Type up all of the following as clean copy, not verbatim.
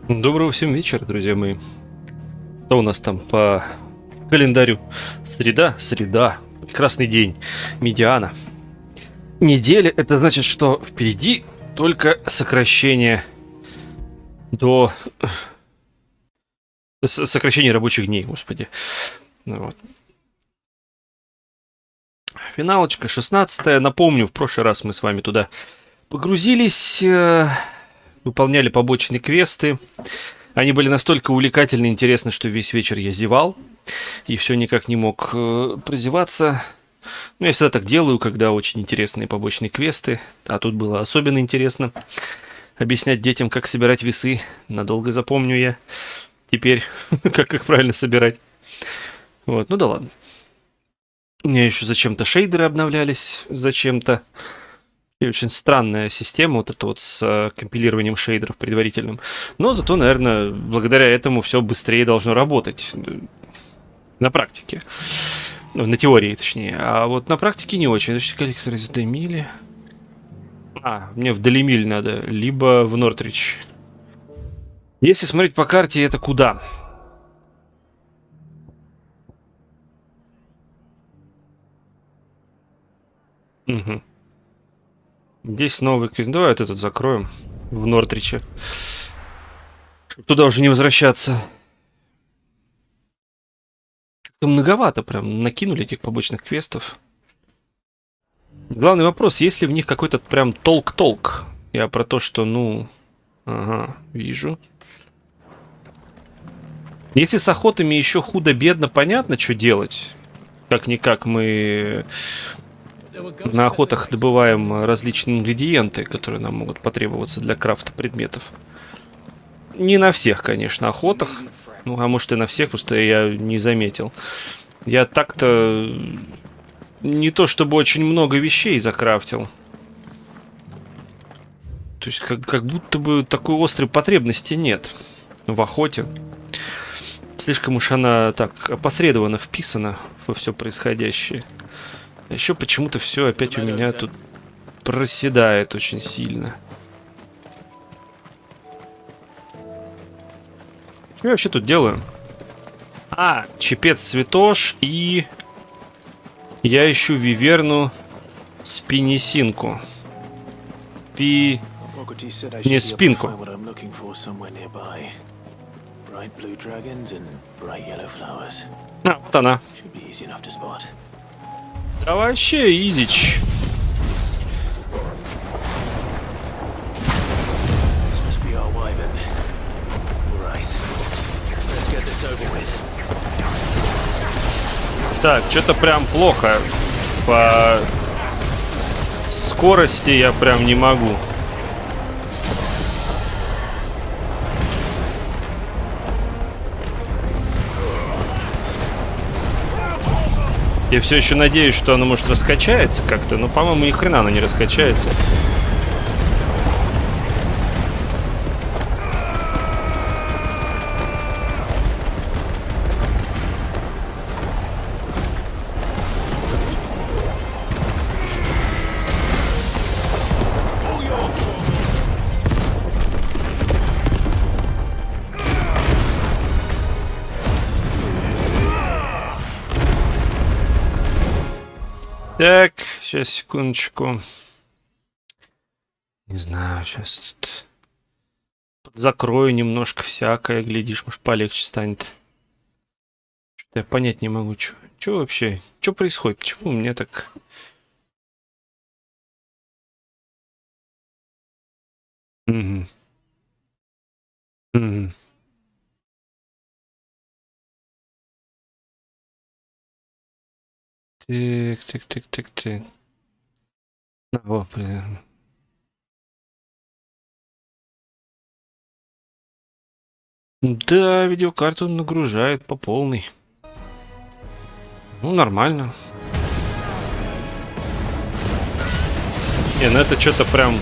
Доброго всем вечера, друзья мои. Что у нас там по календарю? Среда. Прекрасный день. Медиана. Неделя, это значит, что впереди только сокращение до... Сокращение рабочих дней, господи. Ну, вот. Финалочка, 16-я. Напомню, в прошлый раз мы с вами туда погрузились, выполняли побочные квесты. Они были настолько увлекательны и интересны, что весь вечер я зевал. И все никак не мог прозеваться. Ну, я всегда так делаю, когда очень интересные побочные квесты. А тут было особенно интересно объяснять детям, как собирать весы. Надолго запомню я теперь, как их правильно собирать. Вот, ну да ладно. У меня еще зачем-то шейдеры обновлялись, зачем-то. И очень странная система, вот это вот с компилированием шейдеров предварительным. Но зато, наверное, благодаря этому все быстрее должно работать. На практике. Ну, на теории, точнее. А вот на практике не очень. Значит, коллектор из Демили. Мне в Делимиль надо, либо в Нортрич. Если смотреть по карте, это куда? Угу. Здесь новый... Давай вот этот закроем. В Нортриче. Чтобы туда уже не возвращаться. Как-то многовато прям накинули этих побочных квестов. Главный вопрос, есть ли в них какой-то прям толк-толк? Я про то, что, ну... Ага, вижу. Если с охотами еще худо-бедно понятно, что делать. Как-никак мы... На охотах добываем различные ингредиенты, которые нам могут потребоваться для крафта предметов. Не на всех, конечно, охотах. Ну, а может и на всех, просто я не заметил. Я так-то не то чтобы очень много вещей закрафтил. То есть как будто бы такой острой потребности нет в охоте. Слишком уж она так опосредованно вписана во все происходящее. Еще почему-то все опять у меня тут проседает очень сильно. Что я вообще тут делаю? Чепец святош и... Я ищу виверну спинисинку. Не, спинку. Вот она. Да вообще изич. Так, что-то прям плохо. По скорости я прям не могу. Я все еще надеюсь, что оно, может, раскачается как-то, но, по-моему, ни хрена оно не раскачается. Так, сейчас, секундочку. Не знаю, сейчас тут закрою немножко всякое, глядишь, может, полегче станет. Что-то я понять не могу, что вообще, что происходит, почему у меня так... Угу. Угу. Так. О, блин. Да, видеокарту нагружает по полной. Ну, нормально. Не, ну это что-то прям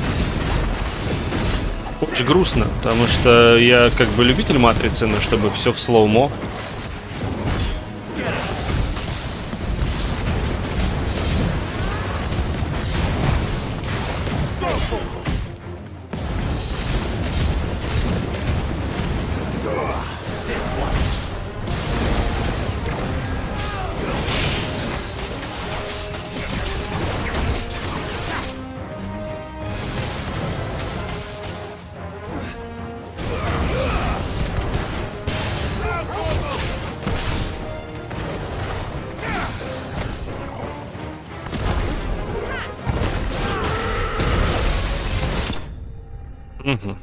очень грустно, потому что я как бы любитель матрицы, но чтобы все в слоумо. Угу.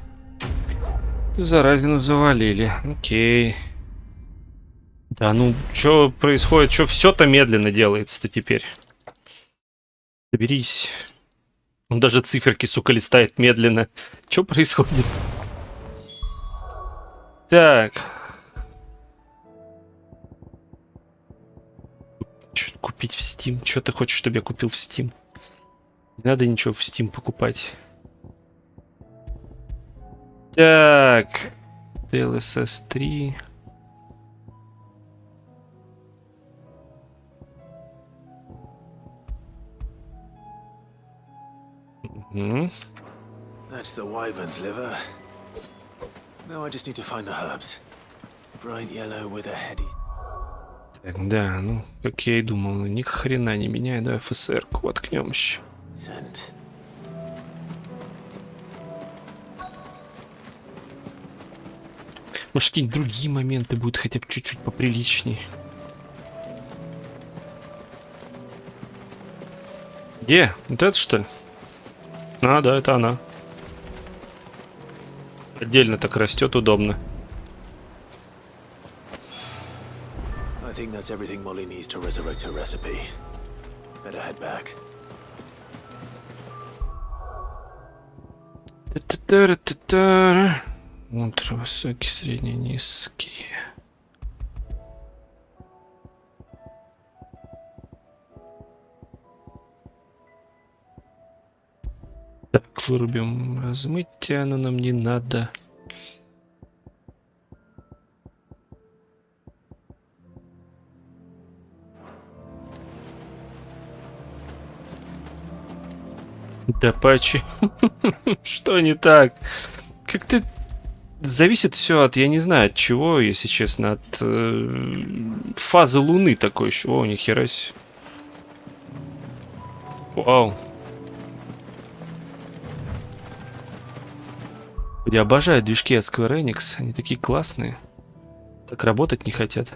Заразину завалили. Окей. Да ну, что происходит? Что все-то медленно делается-то теперь? Соберись. Он даже циферки, сука, листает медленно. Что происходит? Так. Что купить в Steam? Что ты хочешь, чтобы я купил в Steam? Не надо ничего в Steam покупать. Так. DLSS 3. That's the wyvern's liver. Now I just need to find the herbs. Bright yellow with a heady. Так, да, ну, как я и думал, ни хрена не меняет, да, ФСР-ку воткнем еще. Scent. Может, какие-нибудь другие моменты будут хотя бы чуть-чуть поприличней. Где? Вот это что ли? А, да, это она. Отдельно так растет, удобно. I think that's everything Molly needs to resurrect her recipe. Better head back. Ультравысокие, средние, низкие. Так, вырубим размытие, оно нам не надо. Да пачи. Что не так? Как ты... Зависит все от, я не знаю, от чего, если честно, от фазы Луны такой еще. О, нихера себе. Вау. Я обожаю движки от Square Enix. Они такие классные. Так работать не хотят.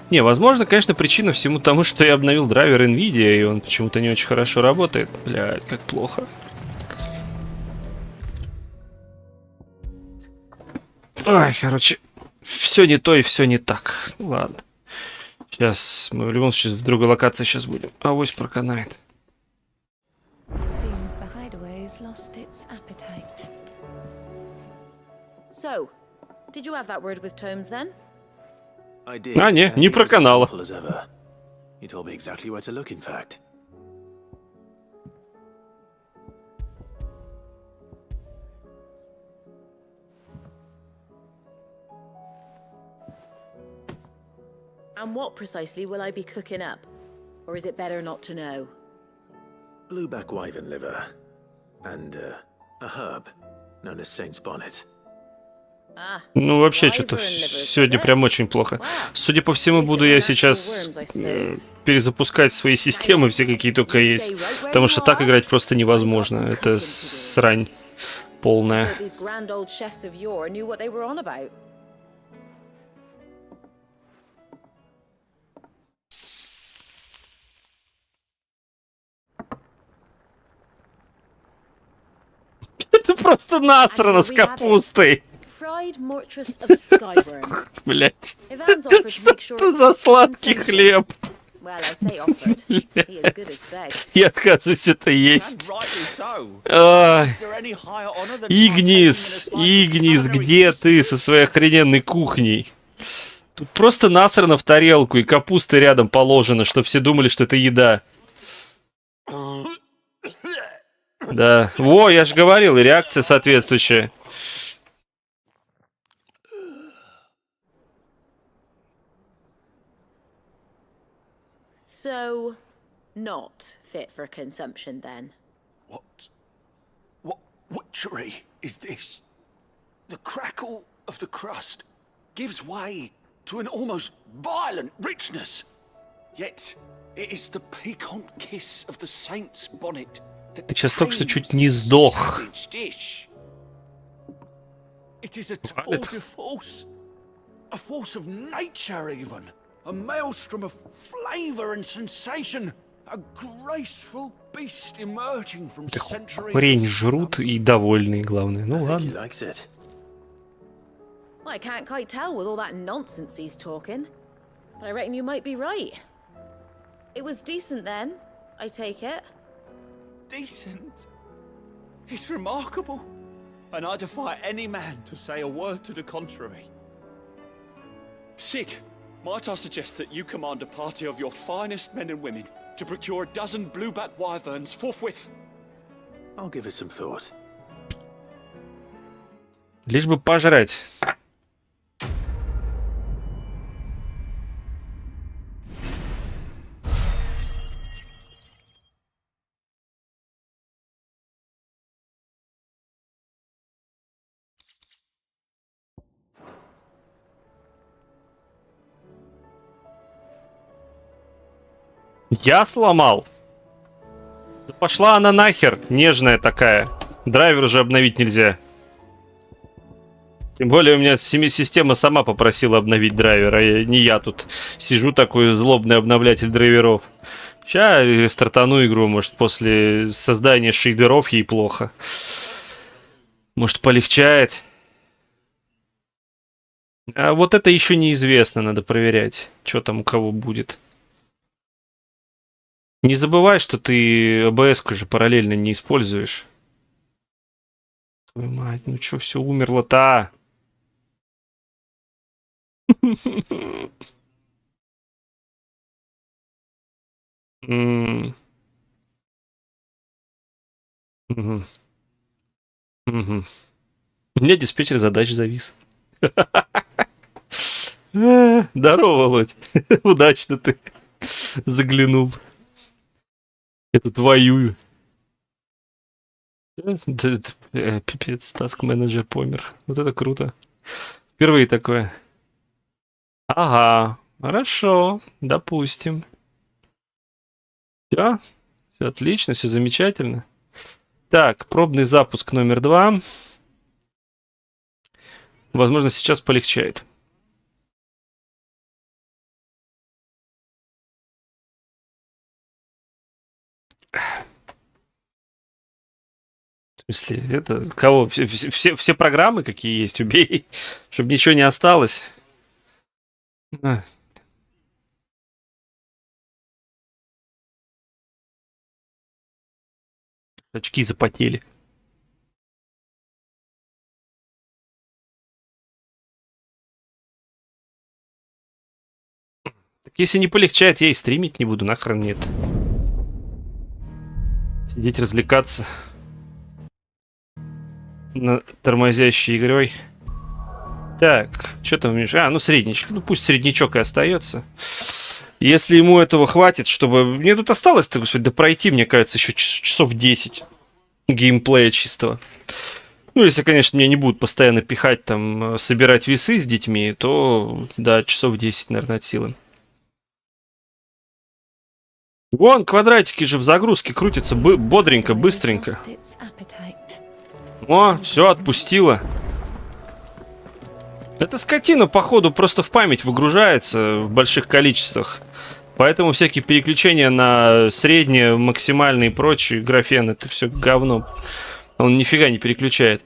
Не, возможно, конечно, причина всему тому, что я обновил драйвер NVIDIA, и он почему-то не очень хорошо работает. Блядь, как плохо. Ой, короче, все не то и все не так. Ладно. Сейчас мы в любом случае в другой локации сейчас будем. Авось проканает. So, did you have that word with Tomes then? I did. А, не, and не he was as проканало. helpful as ever. He told me exactly where to look, in fact. And what precisely will I be cooking up? Or is it better not to know? Blueback wyvern liver. And a herb known as Saint's Bonnet. Ну, вообще, что-то сегодня прям очень плохо. Судя по всему, буду я сейчас перезапускать свои системы, все какие только есть. Потому что так играть просто невозможно. Это срань полная. Это просто насрано с капустой. Блять. Что за сладкий хлеб? Я отказываюсь это есть. Игнис, Игнис, где ты со своей охрененной кухней? Тут просто насрано в тарелку, и капуста рядом положена, чтобы все думали, что это еда. Да. Во, я же говорил, и реакция соответствующая. So, not fit for consumption then. What witchery is this? The crackle of the crust gives way to an almost violent richness. Yet, it is the piquant kiss of the saint's bonnet. Ты сейчас только что чуть не сдох. It is a tour de force. A force of nature even. A maelstrom of flavor and sensation. A graceful beast emerging from centuries. Хрень жрут и довольные, главное. Ну ладно. Well, I can't quite tell with all that nonsense he's talking. But I reckon you might be right. It was decent then, I take it. Decent? It's remarkable. And I defy any man to say a word to the contrary. Sid, might I suggest that you command a party of your finest men and women to procure a dozen blueback wyverns forthwith? I'll give it some thought. Лишь бы пожрать. Я сломал? Да пошла она нахер, нежная такая. Драйвер уже обновить нельзя. Тем более у меня система сама попросила обновить драйвер, а не я тут сижу такой злобный обновлятель драйверов. Сейчас стартану игру, может после создания шейдеров ей плохо. Может полегчает. А вот это еще неизвестно, надо проверять, что там у кого будет. Не забывай, что ты АБС-ку же параллельно не используешь. Твою мать, ну что, все умерло-то? У меня диспетчер задач завис. Здорово, Володь. Удачно ты заглянул. Я тут воюю. Пипец, таск-менеджер помер. Вот это круто. Впервые такое. Ага, хорошо, допустим. Все отлично, все замечательно. Так, пробный запуск номер 2. Возможно, сейчас полегчает. В смысле, это кого? Все программы, какие есть, убей, чтобы ничего не осталось. Очки запотели. Так если не полегчает, я и стримить не буду, нахрен нет. Сидеть, развлекаться на тормозящей игрой. Так, что там? А, ну среднячок. Ну пусть среднячок и остается. Если ему этого хватит, чтобы... Мне тут осталось-то, господи, да пройти, мне кажется, еще часов 10 геймплея чистого. Ну, если, конечно, меня не будут постоянно пихать, там, собирать весы с детьми, то, да, часов 10, наверное, от силы. Вон, квадратики же в загрузке крутятся бодренько, быстренько. О, все, отпустила. Эта скотина, походу, просто в память выгружается в больших количествах. Поэтому всякие переключения на среднее, максимальное и прочее, графен, это все говно. Он нифига не переключает.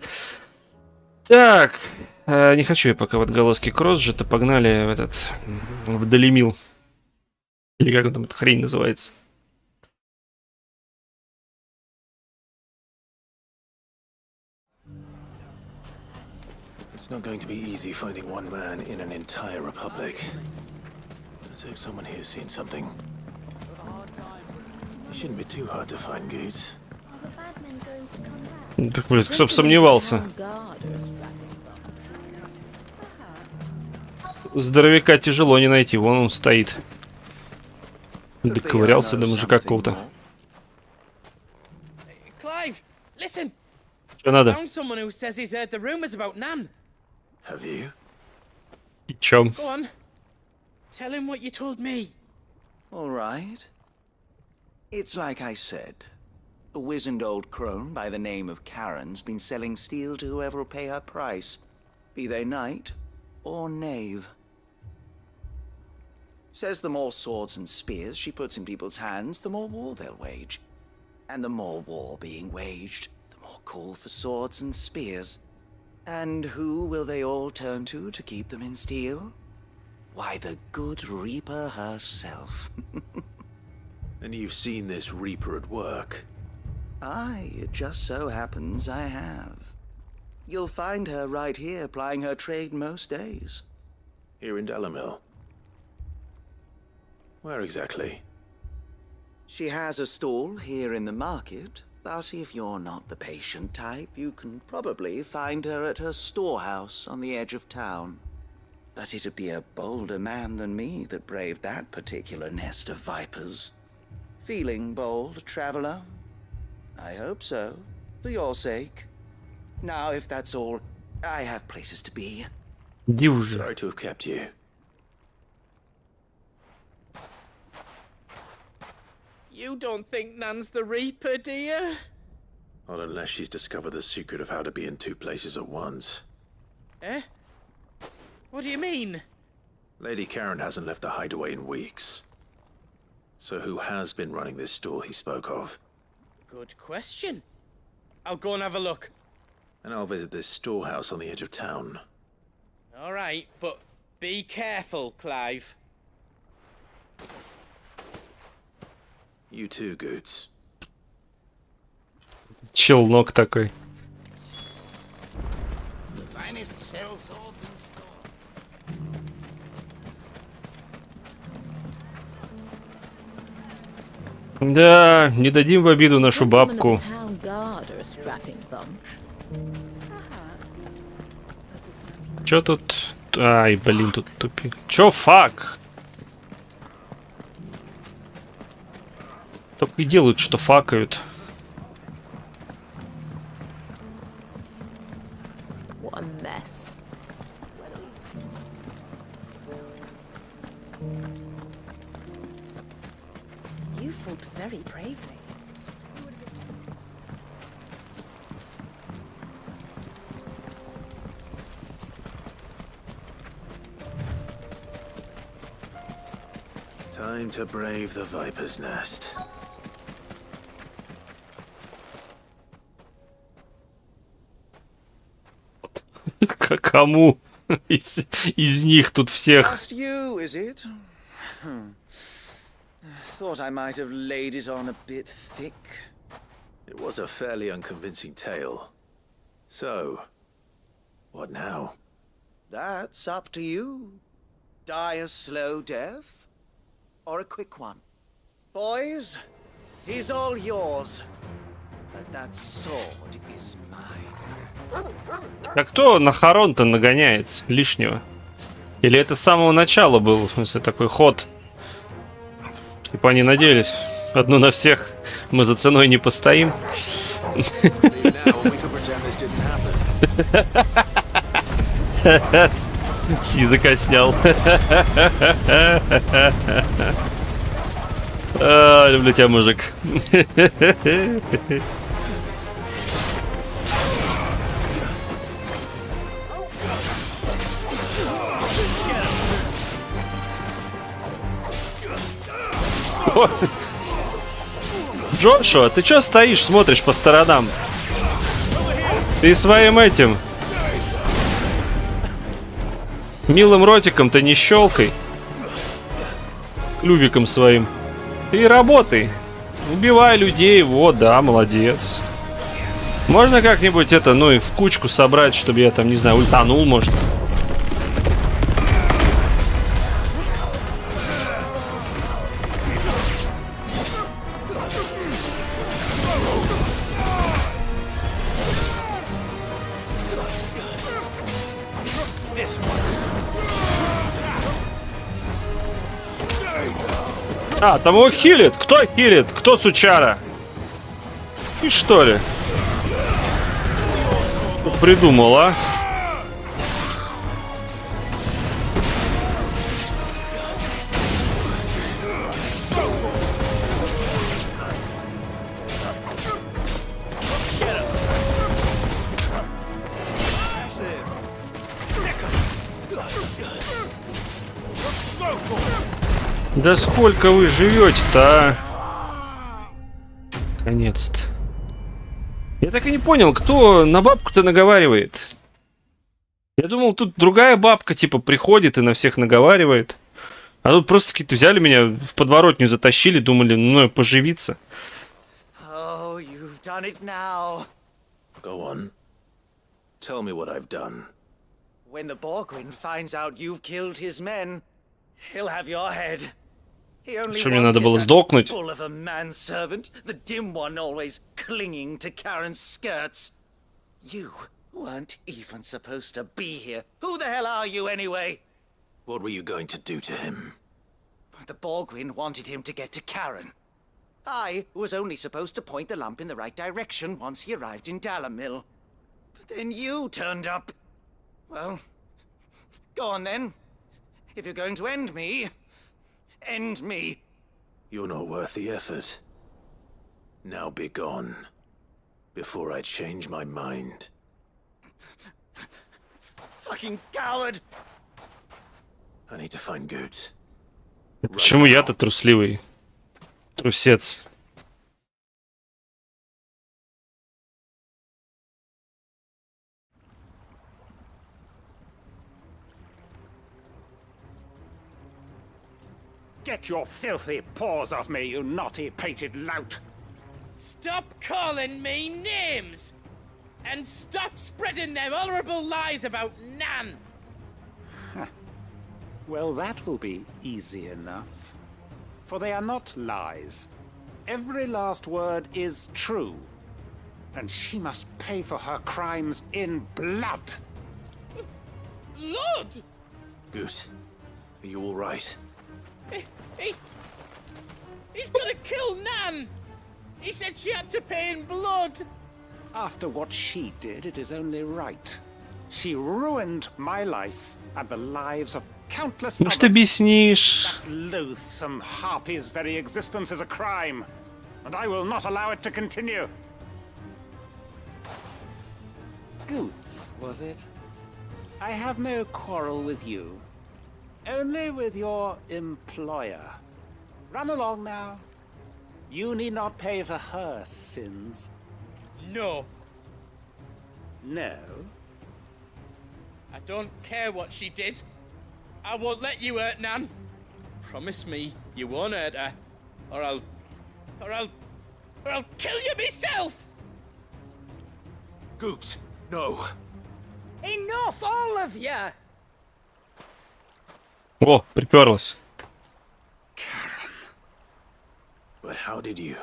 Так, не хочу я пока в отголоски Кросс-то погнали в Долемил. Или как он там, эта хрень называется. It's not going to be easy finding one man in an entire republic. Let's hope someone here's seen something. It shouldn't be too hard to find goods. Так, блин, кто бы сомневался. Здоровяка тяжело не найти, вон он стоит. Доковырялся до мужика какого-то. Что надо? Have you? И чё? Go on. Tell him what you told me. All right. It's like I said. A wizened old crone by the name of Karen's been selling steel to whoever will pay her price, be they knight or knave. Says the more swords and spears she puts in people's hands, the more war they'll wage. And the more war being waged, the more call for swords and spears. And who will they all turn to keep them in steel? Why, the good Reaper herself. And you've seen this Reaper at work. Aye, it just so happens I have. You'll find her right here plying her trade most days. Here in Delamil. Where exactly? She has a stall here in the market, but if you're not the patient type, you can probably find her at her storehouse on the edge of town. But it'd be a bolder man than me that braved that particular nest of vipers. Feeling bold, traveler? I hope so, for your sake. Now, if that's all, I have places to be. Иди уже. Sorry to have kept you. You don't think Nan's the Reaper, do you? Not unless she's discovered the secret of how to be in two places at once. Eh? What do you mean? Lady Karen hasn't left the hideaway in weeks. So who has been running this stall he spoke of? Good question. I'll go and have a look. And I'll visit this storehouse on the edge of town. All right, but be careful, Clive. You too, Goots. Челнок такой. The finest sell swords in store. Да, не дадим в обиду нашу бабку. Чё тут? Ай, блин, тут тупик. Чё, фак? Только и делают, что факают. What a mess. You fought very bravely. Time to brave the Viper's Nest. Кому из них тут всех? Just you, is it? Thought I might have laid it on a bit thick. It was a fairly unconvincing tale. So, what now? That's up to you. Die a slow death, or a quick one. Boys, he's all yours. But that sword is mine. А кто на Харон-то нагоняет лишнего? Или это с самого начала был, в смысле, такой ход? Типа они надеялись, одну на всех мы за ценой не постоим. С языка снял. Люблю тебя, мужик. Джошуа, ты чё стоишь, смотришь по сторонам? Ты своим этим милым ротиком-то не щелкай. Клювиком своим. Ты работай. Убивай людей. Вот, да, молодец. Можно как-нибудь это, ну и в кучку собрать, чтобы я там, не знаю, ультанул, может. А, там его хилит. Кто хилит? Кто сучара? И что ли? Что придумал, а? Да сколько вы живете-то, а? Наконец-то. Я так и не понял, кто на бабку-то наговаривает. Я думал, тут другая бабка, типа, приходит и на всех наговаривает. А тут просто какие-то взяли меня, в подворотню затащили, думали, ну, поживиться. Oh, you've done it now. Go on. Tell me what I've done. When the Borgwin finds out you've killed his men, he'll have your head. He only Что, мне надо было wanted that сдохнуть? bull of a manservant, the dim one always clinging to Karen's skirts. You weren't even supposed to be here. Who the hell are you anyway? What were you going to do to him? The Borgwin wanted him to get to Karen. I was only supposed to point the lamp in the right direction once he arrived in Dalamil. But then you turned up. Well, go on then. If you're going to end me, end me. You're not worth the effort. Now be gone, before I change my mind. Fucking coward! I need to find Goods. Почему я-то трусливый? Трусец. Get your filthy paws off me, you naughty-pated lout! Stop calling me names! And stop spreading them horrible lies about Nan! Well, that will be easy enough. For they are not lies. Every last word is true. And she must pay for her crimes in blood. Lord! Goose, are you all right? He's gonna kill Nan! He said she had to pay in blood! After what she did, it is only right. She ruined my life and the lives of countless Может, others. объяснишь? That loathsome harpy's very existence is a crime, and I will not allow it to continue. Goots, was it? I have no quarrel with you. Only with your employer. Run along now. You need not pay for her sins. No, No? I don't care what she did. I won't let you hurt Nan. Promise me you won't hurt her, or I'll kill you myself! Goots, no. Enough, all of you! О, приперлась. But how did you?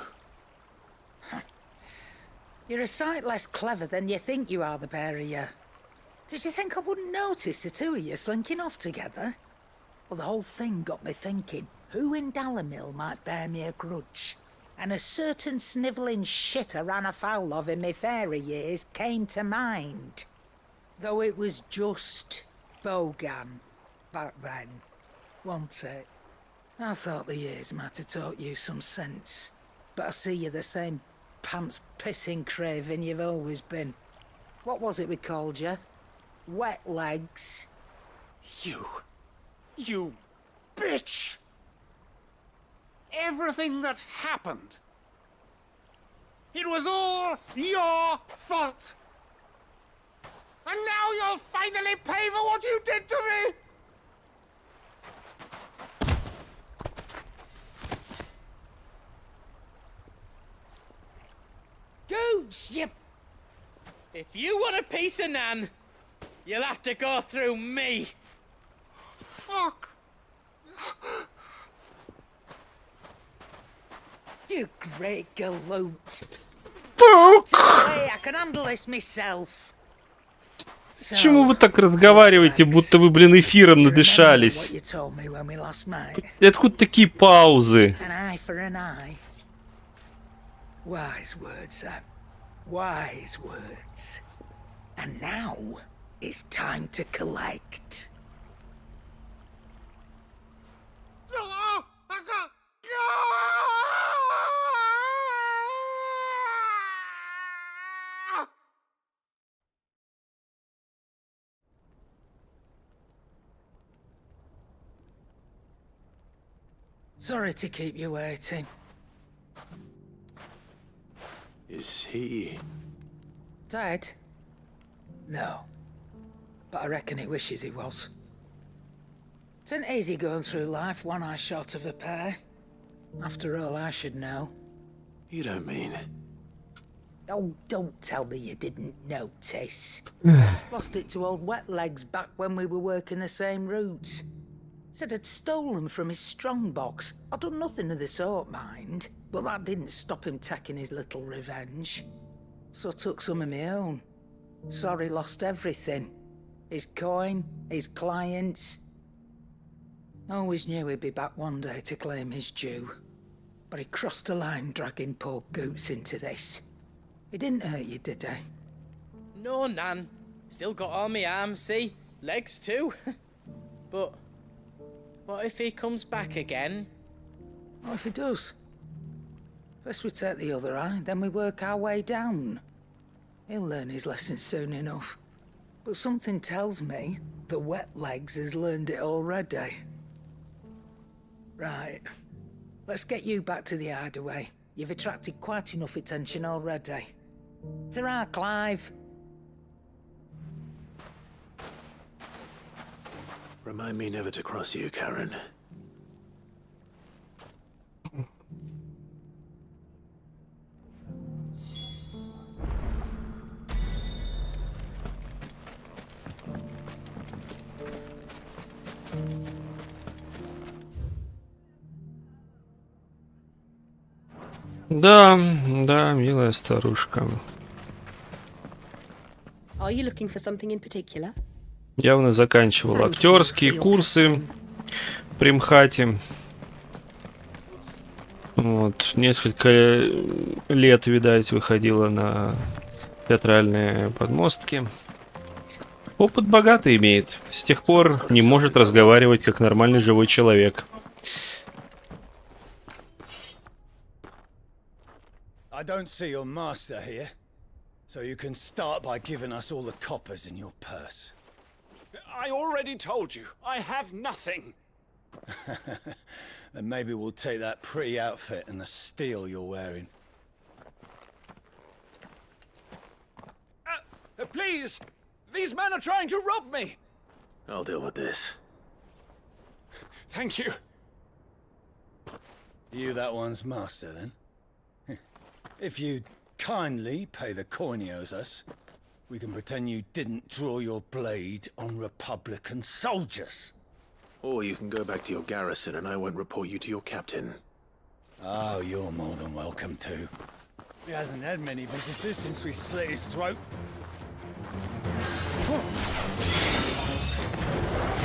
You're a sight less clever than you think you are, the pair of you. Did you think I wouldn't notice the two of you slinking off together? Well, the whole thing got me thinking, who in Dalamil might bear me a grudge? And a certain snivelling shit I ran afoul of in my fairy years came to mind. Though it was just Bogan back then, wasn't it? I thought the years might have taught you some sense, but I see you're the same pants-pissing craven you've always been. What was it we called you? Wet legs? You bitch! Everything that happened, it was all your fault! And now you'll finally pay for what you did to me! Gooch, you... If you want a piece of Nan, you'll have to go through me. Fuck! You great galoot. Hey, I can handle this myself. Почему вы так разговариваете, будто вы, блин, эфиром надышались? You told me when we last met. И откуда такие паузы? An eye for an eye. Wise words, Sam. Wise words. And now it's time to collect. Sorry to keep you waiting. Is he... Dead? No. But I reckon he wishes he was. It ain't easy going through life one eye short of a pair. After all, I should know. You don't mean... Oh, don't tell me you didn't notice. Lost it to old Wet Legs back when we were working the same routes. Said I'd stolen from his strongbox. I'd done nothing of the sort, mind. But that didn't stop him taking his little revenge. So I took some of my own. Sorry, lost everything. His coin, his clients. Always knew he'd be back one day to claim his due. But he crossed a line dragging poor Goots into this. He didn't hurt you, did he? No, Nan. Still got all my arms, see? Legs too. But what if he comes back again? What if he does? First we take the other eye, then we work our way down. He'll learn his lesson soon enough. But something tells me the Wet Legs has learned it already. Right. Let's get you back to the hideaway. You've attracted quite enough attention already. Ta-ra, Clive. Remind me never to cross you, Karen. Да, да, милая старушка. Are you looking for something in particular? Явно заканчивал актерские курсы при МХАТе. Вот, несколько лет, видать, выходила на театральные подмостки. Опыт богатый имеет. С тех пор не может разговаривать как нормальный живой человек. I don't see your master here, so you can start by giving us all the coppers in your purse. I already told you, I have nothing. Then maybe we'll take that pretty outfit and the steel you're wearing. Please! These men are trying to rob me! I'll deal with this. Thank you. You that one's master, then? If you'd kindly pay the coin he owes us, we can pretend you didn't draw your blade on Republican soldiers. Or you can go back to your garrison and I won't report you to your captain. Oh, you're more than welcome to. He hasn't had many visitors since we slit his throat.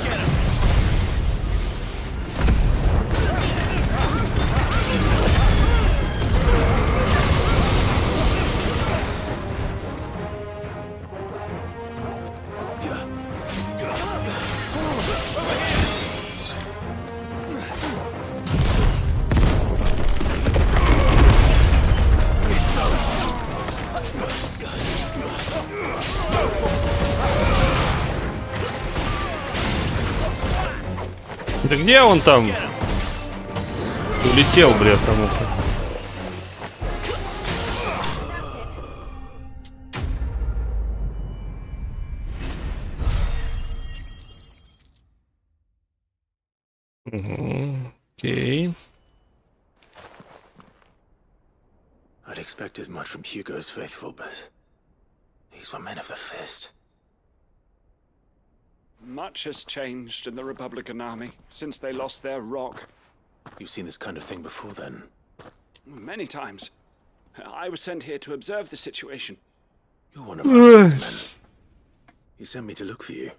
Get him! Да где он там? Улетел, бля, кому-то. Окей. I'd expect as much from Hugo's faithful, but these were men of the fist. Much has changed in the Republican army since they lost their rock. You've seen this kind of thing before, then? Many times. I was sent here to observe the situation. You're one of our men. You sent me to look for you.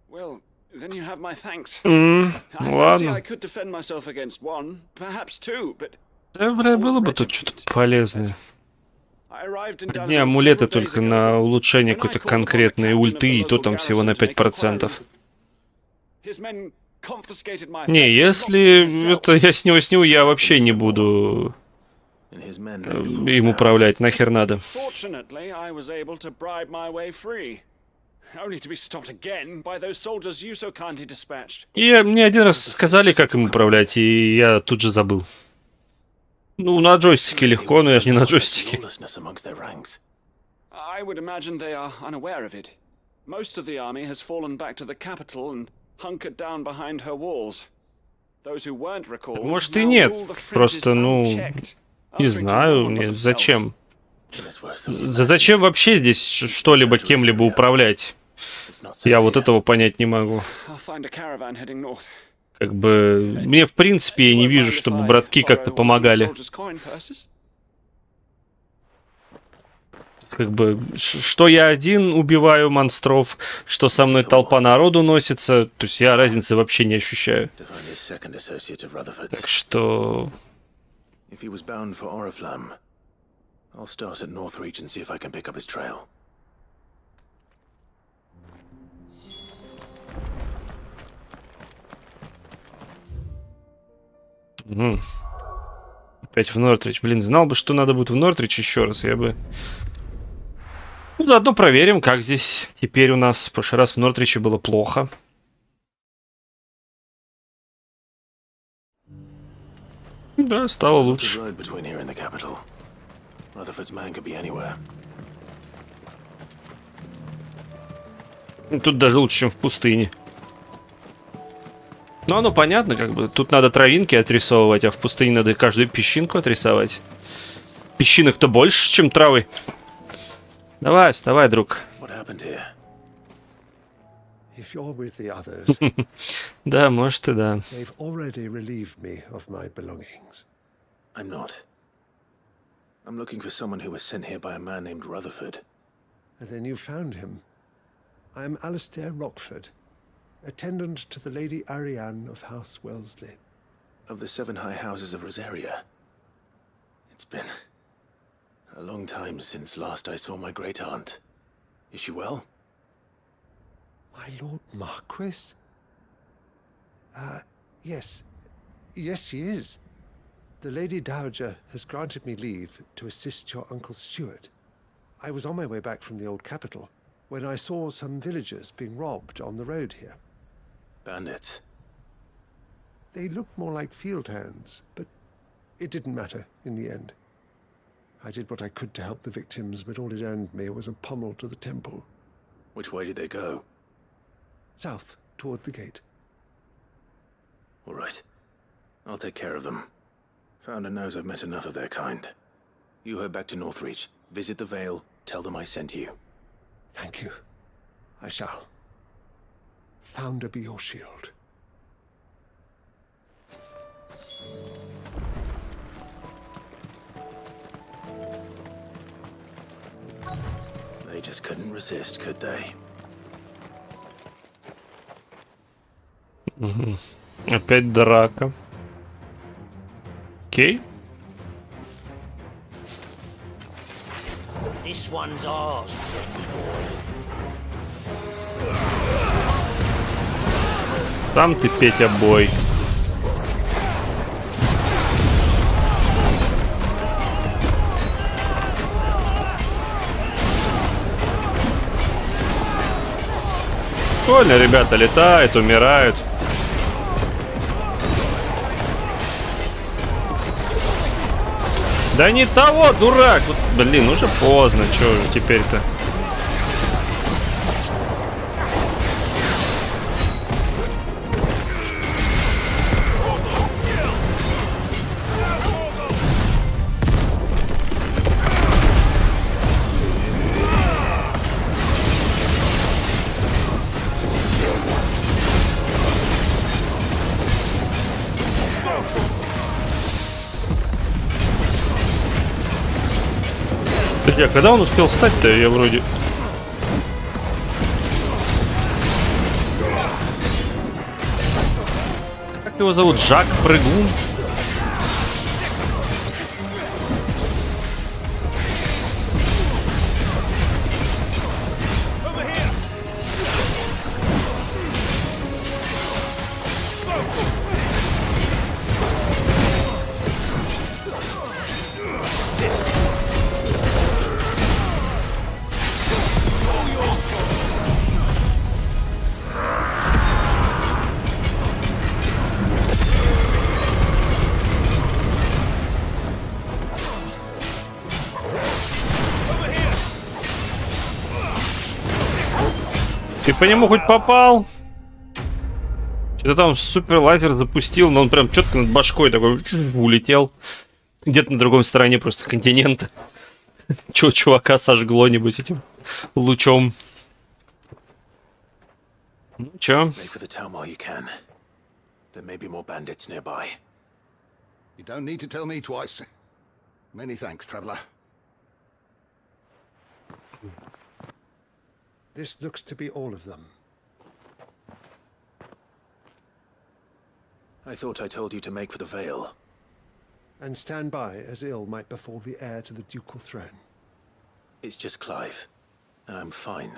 Well, then you have my thanks. I fancy Ладно. I could defend myself against one, perhaps two, but... Да, бля, было бы тут что-то полезное. I arrived in Не, Dallas амулеты several days только ago. на улучшение When I какой-то called upon the конкретной captain of ульты, the и то local там всего на garrison to make 5%. inquiries. His men confiscated my Не, effects and если locked me in a это я с него сниму, я вообще не буду And his men made the rules им now. управлять. Нахер надо. cell. Fortunately, I was able to bribe my way free. only to be stopped again by those soldiers you so kindly dispatched. И мне один раз сказали, как им управлять, и я тут же забыл. Ну, на джойстике легко, но я же не на джойстике. I would imagine they are unaware of it. Most of the army has fallen back to the capital and hunkered down behind her walls. Those who weren't recalled, Может и нет, просто, ну, не знаю, зачем. Зачем вообще здесь что-либо кем-либо управлять? Я вот этого понять не могу. Как бы, мне в принципе я не вижу, чтобы братки как-то помогали. Как бы, что я один убиваю монстров, что со мной толпа народу носится, то есть я разницы вообще не ощущаю. Так что... I'll start at Northreach and see if I can pick up his trail. Опять в Нортрич. Блин, знал бы, что надо будет в Нортрич еще раз, я бы... Ну, заодно проверим, как здесь теперь у нас. В прошлый раз в Нортриче было плохо. Да, стало лучше. Тут даже лучше, чем в пустыне. Ну, оно понятно, как бы. Тут надо травинки отрисовывать, а в пустыне надо каждую песчинку отрисовать. Песчинок-то больше, чем травы. Давай, вставай, друг. Да, может и да. I'm not. I'm looking for someone who was sent here by a man named Rutherford. And then you found him. I am Alistair Rockford, attendant to the Lady Ariane of House Wellesley. Of the 7 high houses of Rosaria. It's been a long time since last I saw my great-aunt. Is she well? My Lord Marquis? Yes. Yes, she is. The Lady Dowager has granted me leave to assist your Uncle Stuart. I was on my way back from the old capital when I saw some villagers being robbed on the road here. Bandits? They looked more like field hands, but it didn't matter in the end. I did what I could to help the victims, but all it earned me was a pommel to the temple. Which way did they go? South, toward the gate. All right. I'll take care of them. Founder knows I've met enough of their kind. You head back to Northreach, visit the Vale, tell them I sent you. Thank you. I shall. Founder be your shield. They just couldn't resist, could they? Опять драка. Окей. This one's ours, pretty boy. Сам ты, Петя, бой. Прикольно, ребята летают, умирают. Да не того, дурак! Вот, блин, уже поздно, чё же теперь-то? Подожди, а когда он успел встать-то? Я вроде... Как его зовут? Жак Прыгун? Ты по нему хоть попал? Что-то там супер лазер запустил, но он прям четко над башкой такой улетел. Где-то на другой стороне просто континента. Чувака сожгло, небось, этим лучом. Ну чё? You don't need to tell me twice. Many thanks, traveler. This looks to be all of them. I thought I told you to make for the Vale. And stand by as ill might befall the heir to the ducal throne. It's just Clive, and I'm fine.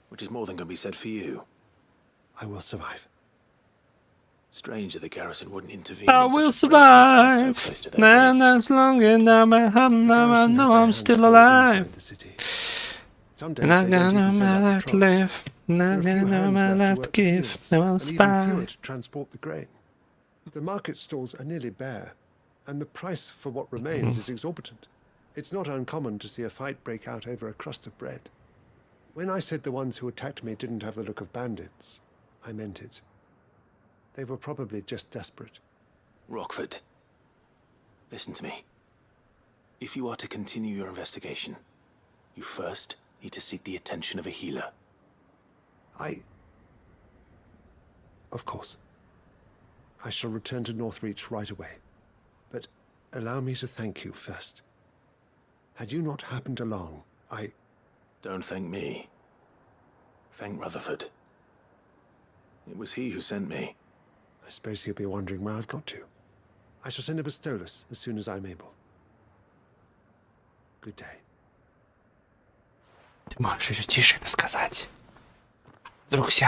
Which is more than can be said for you. I will survive. Strange that the garrison wouldn't intervene. I will survive. And as long as I know I'm still alive. And I got no my life to live. And I got no my life to give. I will survive. To transport the grain. The market stalls are nearly bare, and the price for what remains is exorbitant. It's not uncommon to see a fight break out over a crust of bread. When I said the ones who attacked me didn't have the look of bandits, I meant it. They were probably just desperate. Rockford, listen to me. If you are to continue your investigation, you first need to seek the attention of a healer. Of course. I shall return to Northreach right away. But allow me to thank you first. Had you not happened along, Don't thank me. Thank Rutherford. It was he who sent me. I suppose he'll be wondering where I've got to. I shall send a Bistolus as soon as I'm able. Good day. Ты можешь еще тише это сказать. Вдруг все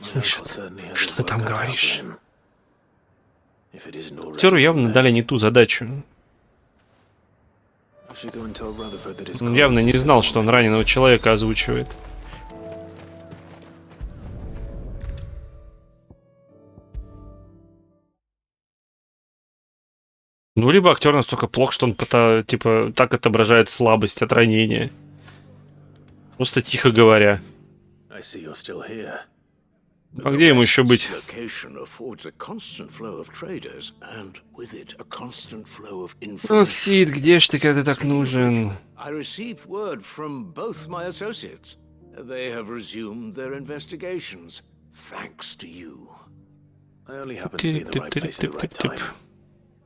услышат, что ты там говоришь. Актеру явно дали не ту задачу. Он явно не знал, что он раненого человека озвучивает. Ну, либо актер настолько плох, что он типа так отображает слабость от ранения. Просто тихо говоря. А где ему еще быть? Ох, Сид, где ж ты, когда так нужен? I received word from both my associates. They have resumed their investigations, thanks to you. I only happen to be in the right place at the right time.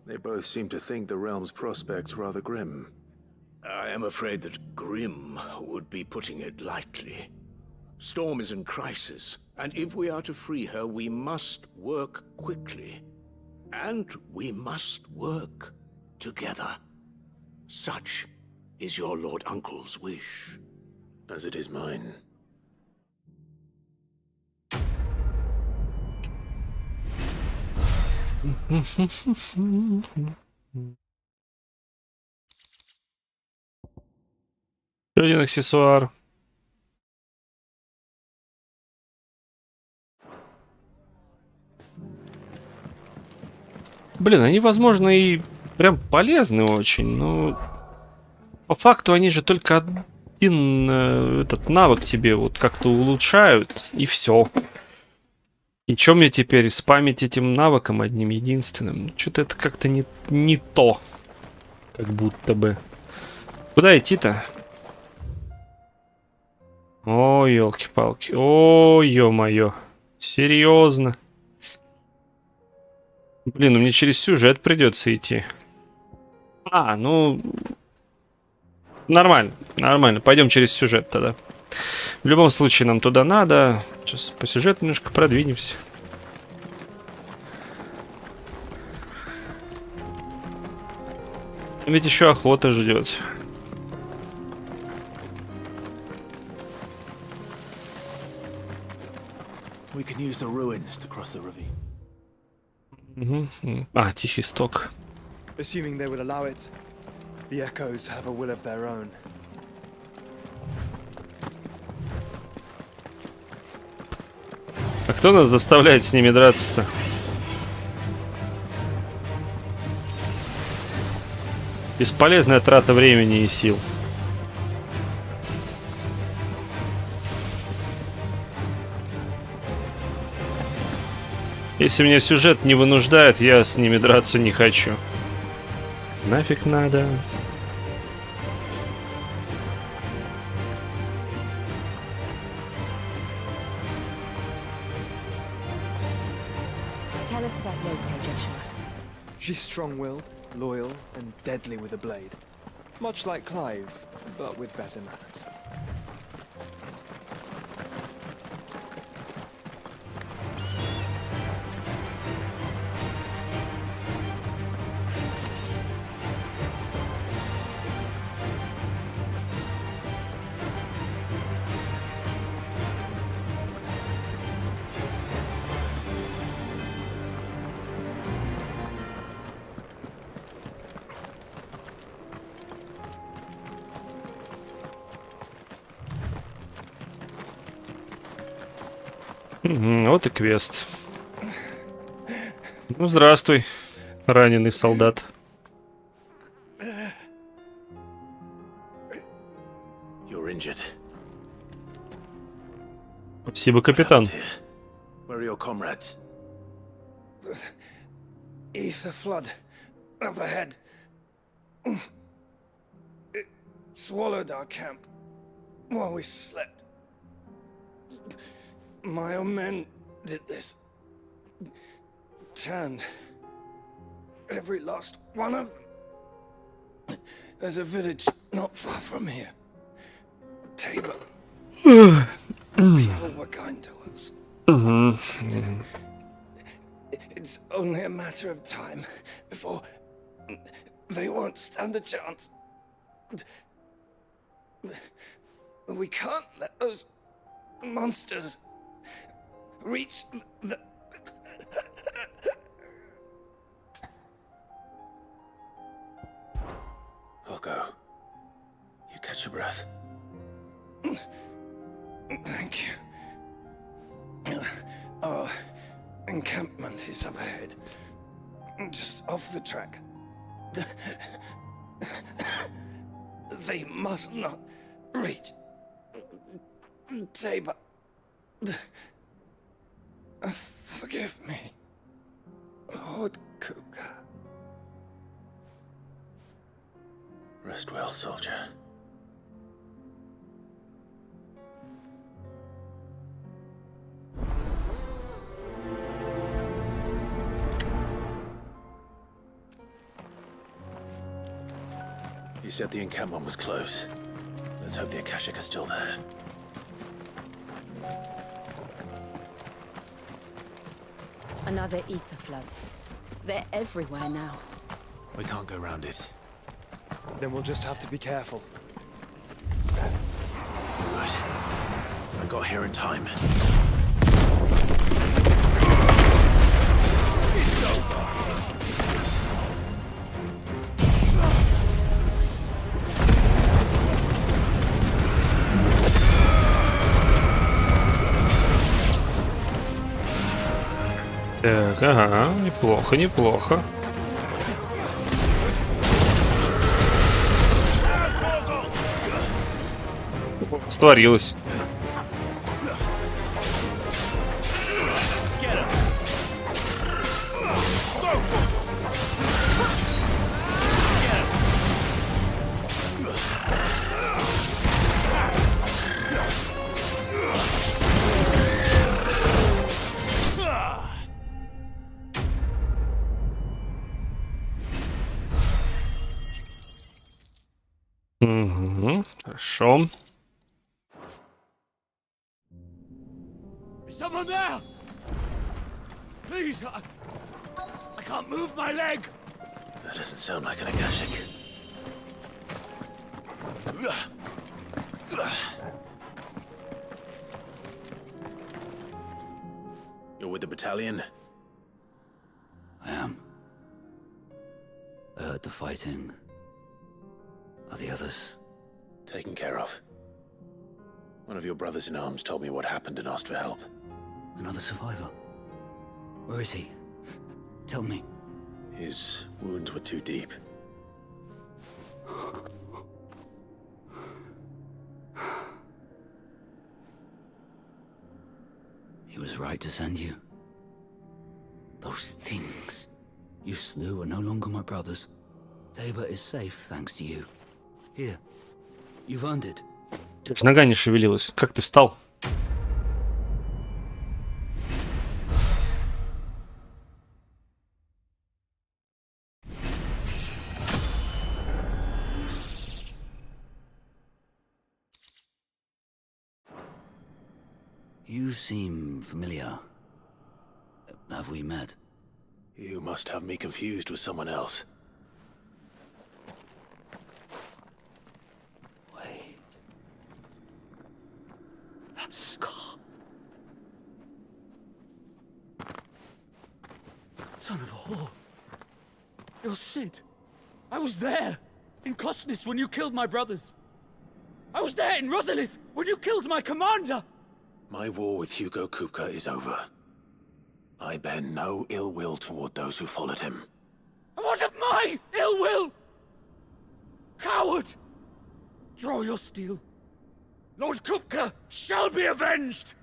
They both seem to think the realm's prospects rather grim. I am afraid that grim would be putting it lightly. Storm is in crisis, and if we are to free her, we must work quickly. And we must work together. Such is your Lord Uncle's wish. As it is mine. Еще один аксессуар. Блин, они, возможно, и прям полезны очень, но по факту они же только один этот навык тебе вот как-то улучшают, и все. И чё мне теперь спамить этим навыком одним единственным? Что-то это как-то не то. Как будто бы. Куда идти-то? О, елки-палки. О, ё-моё. Серьезно. Блин, ну мне через сюжет придется идти. А, ну... Нормально, нормально. Пойдем через сюжет тогда. В любом случае нам туда надо. Сейчас по сюжету немножко продвинемся. Ведь еще охота ждет. We can use the ruins to cross the ravine. А, тихий сток. Assuming they would allow it, the echoes have a will of their own. А кто нас заставляет с ними драться-то? Бесполезная трата времени и сил. Если меня сюжет не вынуждает, я с ними драться не хочу. Нафиг надо. Tell us about Yote, Joshua. She's strong-willed, loyal, and deadly with a blade. Much like Clive, but with better manners. Вот и квест. Ну, здравствуй, раненый солдат. You're injured. Спасибо, капитан. Where are your comrades? Ether flood up ahead. It swallowed our camp while we slept. My own men did this. Turned every last one of them. There's a village not far from here. Tabor. People were kind to us. It's only a matter of time before they won't stand a chance. We can't let those monsters reach the... I'll go. You catch your breath. Thank you. Our encampment is up ahead. Just off the track. They must not reach Tabor. Forgive me, Lord Kuka. Rest well, soldier. You said the encampment was close. Let's hope the Akashic are still there. Another ether flood. They're everywhere now. We can't go round it. Then we'll just have to be careful. Good. I got here in time. It's over. Так, ага, неплохо, неплохо. Створилось. Угу, хорошо. Is someone there? Please, I can't move my leg. That doesn't sound like an Akashic. You're with the battalion? I am. I heard the fighting. Are the others? Taken care of. One of your brothers in arms told me what happened and asked for help. Another survivor? Where is he? Tell me. His wounds were too deep. He was right to send you. Those things you slew are no longer my brothers. Tabor is safe, thanks to you. Here, you've earned it. У тебя же нога не шевелилась. Как ты встал? You seem familiar. Have we met? You must have me confused with someone else. Wait. That scar. Son of a whore. You're Sid. I was there in Costness when you killed my brothers. I was there in Rosalith when you killed my commander. My war with Hugo Kupka is over. I bear no ill will toward those who followed him. And what of my ill will? Coward! Draw your steel. Lord Kupka shall be avenged!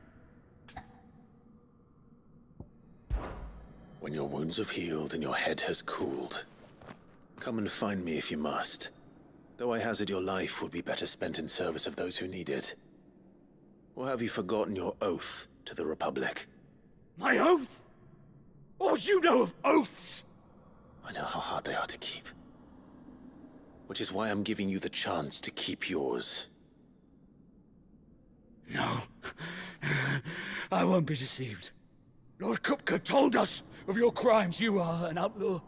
When your wounds have healed and your head has cooled, come and find me if you must. Though I hazard your life would be better spent in service of those who need it. Or have you forgotten your oath to the Republic? My oath? What would you know of oaths? I know how hard they are to keep. Which is why I'm giving you the chance to keep yours. No. I won't be deceived. Lord Kupka told us of your crimes. You are an outlaw.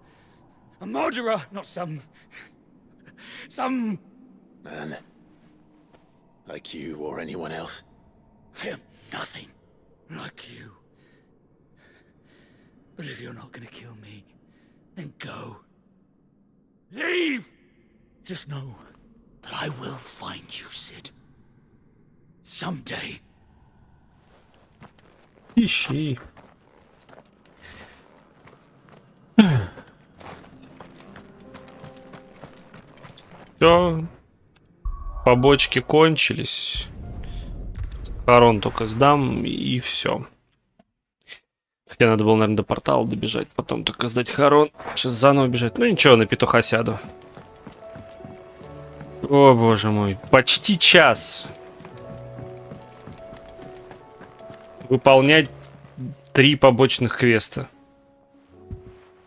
A murderer, not some man. Like you or anyone else. I am nothing like you. But if you're not gonna kill me, then go. Leave! Just know that I will find you, Sid. Someday. Ищи. Все. Побочки кончились. Харон только сдам, и все. Хотя надо было, наверное, до портала добежать, потом только сдать Харон. Сейчас заново бежать. Ну ничего, на петуха сяду. О, боже мой. Почти час. Выполнять 3 побочных квеста.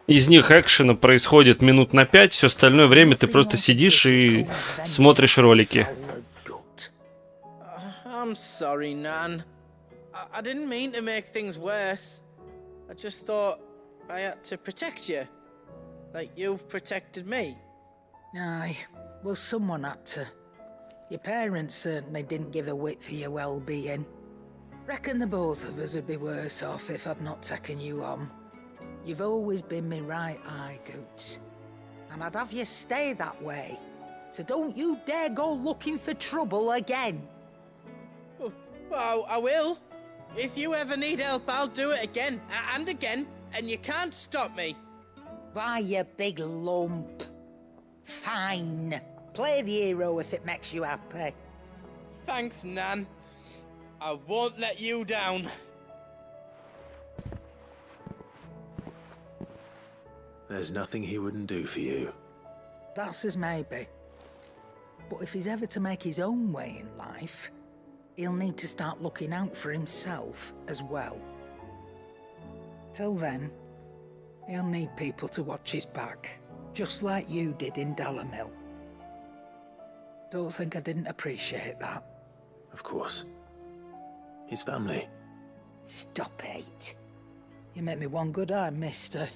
Из них экшена происходит минут на 5, все остальное время ты просто сидишь и смотришь ролики. I'm sorry, Nan. I didn't mean to make things worse. I just thought I had to protect you. Like you've protected me. Aye, well, someone had to. Your parents certainly didn't give a whit for your well-being. Reckon the both of us would be worse off if I'd not taken you on. You've always been me right eye, Goots. And I'd have you stay that way. So don't you dare go looking for trouble again. Well, I will. If you ever need help, I'll do it again and again, and you can't stop me. Why, you big lump. Fine. Play the hero if it makes you happy. Thanks, Nan. I won't let you down. There's nothing he wouldn't do for you. That's as maybe. But if he's ever to make his own way in life, he'll need to start looking out for himself as well. Till then, he'll need people to watch his back, just like you did in Dalamil. Don't think I didn't appreciate that. Of course. His family. Stop it. You make me one good eye, mister.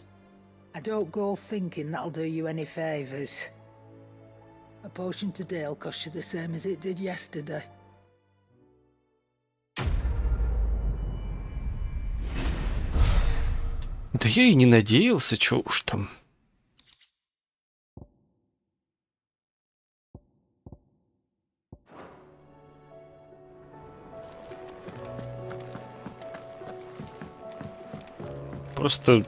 I don't go thinking that'll do you any favours. A potion today'll cost you the same as it did yesterday. Да я и не надеялся, чё уж там. Просто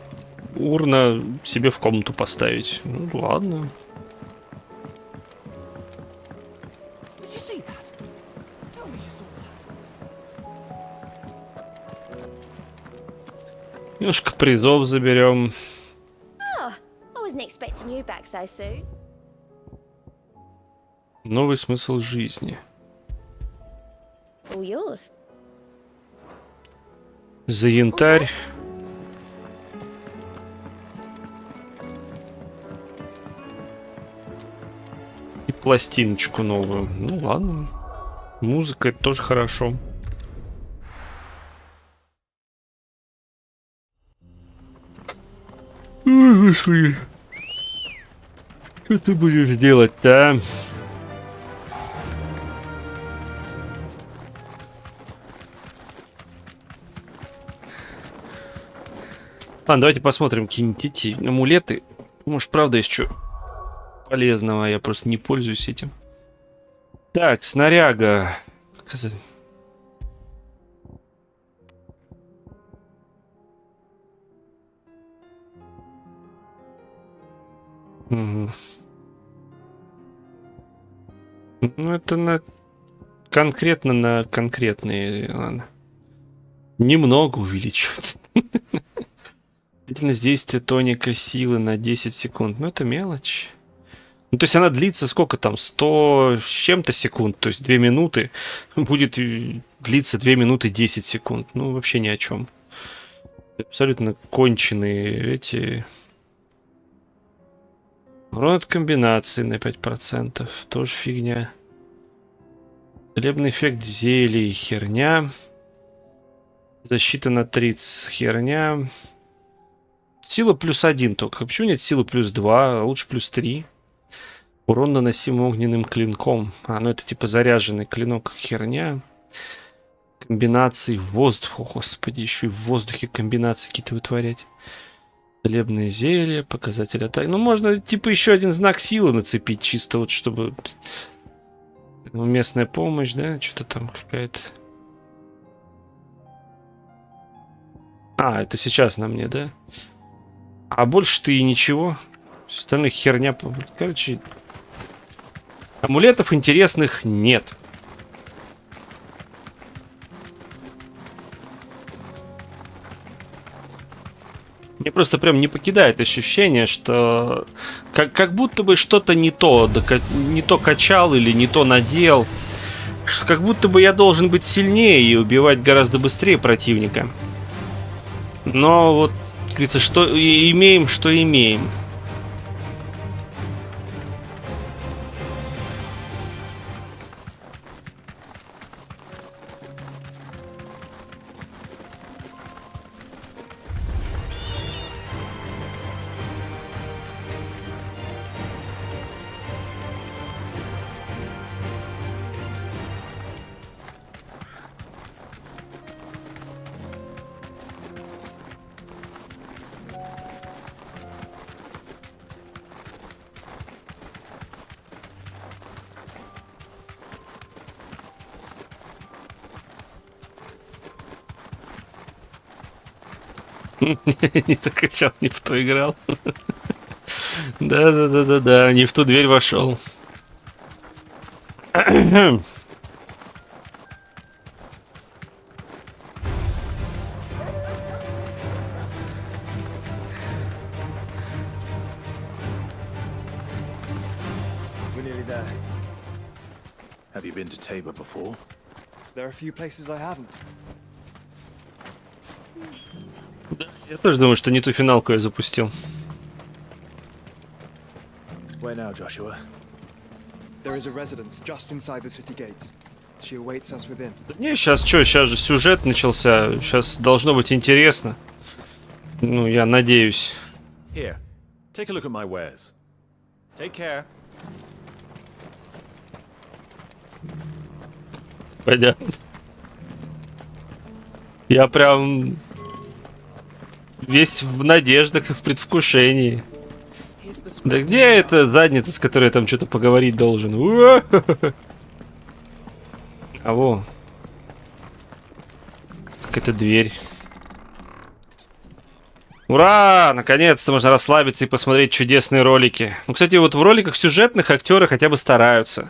урна себе в комнату поставить. Ну ладно. Немножко призов заберем. Oh, I wasn't expecting you back so soon. Новый смысл жизни. All yours. За янтарь. И пластиночку новую. Ну ладно. Музыка это тоже хорошо. Ой, господи. Что ты будешь делать-то, а? Ладно, давайте посмотрим какие-нибудь эти амулеты. Может, правда, есть что полезного, я просто не пользуюсь этим. Так, снаряга. Показать. Угу. Ну, это на конкретно на конкретные. Ладно. Немного увеличивать. Длительность действия тоника силы на 10 секунд. Ну, это мелочь. Ну, то есть она длится сколько там? 100 с чем-то секунд. То есть 2 минуты. Будет длиться 2 минуты 10 секунд. Ну, вообще ни о чем. Абсолютно конченые эти... Урон от комбинации на 5%. Тоже фигня. Целебный эффект зелий. Херня. Защита на 30. Херня. Сила +1 только. Почему нет силы +2? А лучше +3. Урон, наносимый огненным клинком. А, ну это типа заряженный клинок. Херня. Комбинации в воздух. О, господи, еще и в воздухе комбинации какие-то вытворять. Целебные зелья, показатель атаки. Ну, можно типа еще один знак силы нацепить, чисто вот чтобы... Ну, местная помощь, да? Что-то там какая-то... А, это сейчас на мне, да? А больше-то и ничего. Остальных херня. Короче, амулетов интересных нет. Мне просто прям не покидает ощущение, что как будто бы что-то не то, не то качал или не то надел. Как будто бы я должен быть сильнее и убивать гораздо быстрее противника. Но вот, говорится, что имеем, что имеем. Не то качал, не в то играл. Да, не в ту дверь вошел. We're nearly there. Have you been to Tabor before? There are a few places I haven't. Я тоже думаю, что не ту финалку я запустил. Where now, Joshua? There is a residence just inside the city gates. She awaits us within. Не, сейчас что, сейчас же сюжет начался. Сейчас должно быть интересно. Ну, я надеюсь. Here, take a look at my wares. Take care. Понятно. Я прям весь в надеждах и в предвкушении. Да где эта задница, с которой я там что-то поговорить должен? А во. Какая-то дверь. Ура! Наконец-то можно расслабиться и посмотреть чудесные ролики. Ну, кстати, вот в роликах сюжетных актеры хотя бы стараются.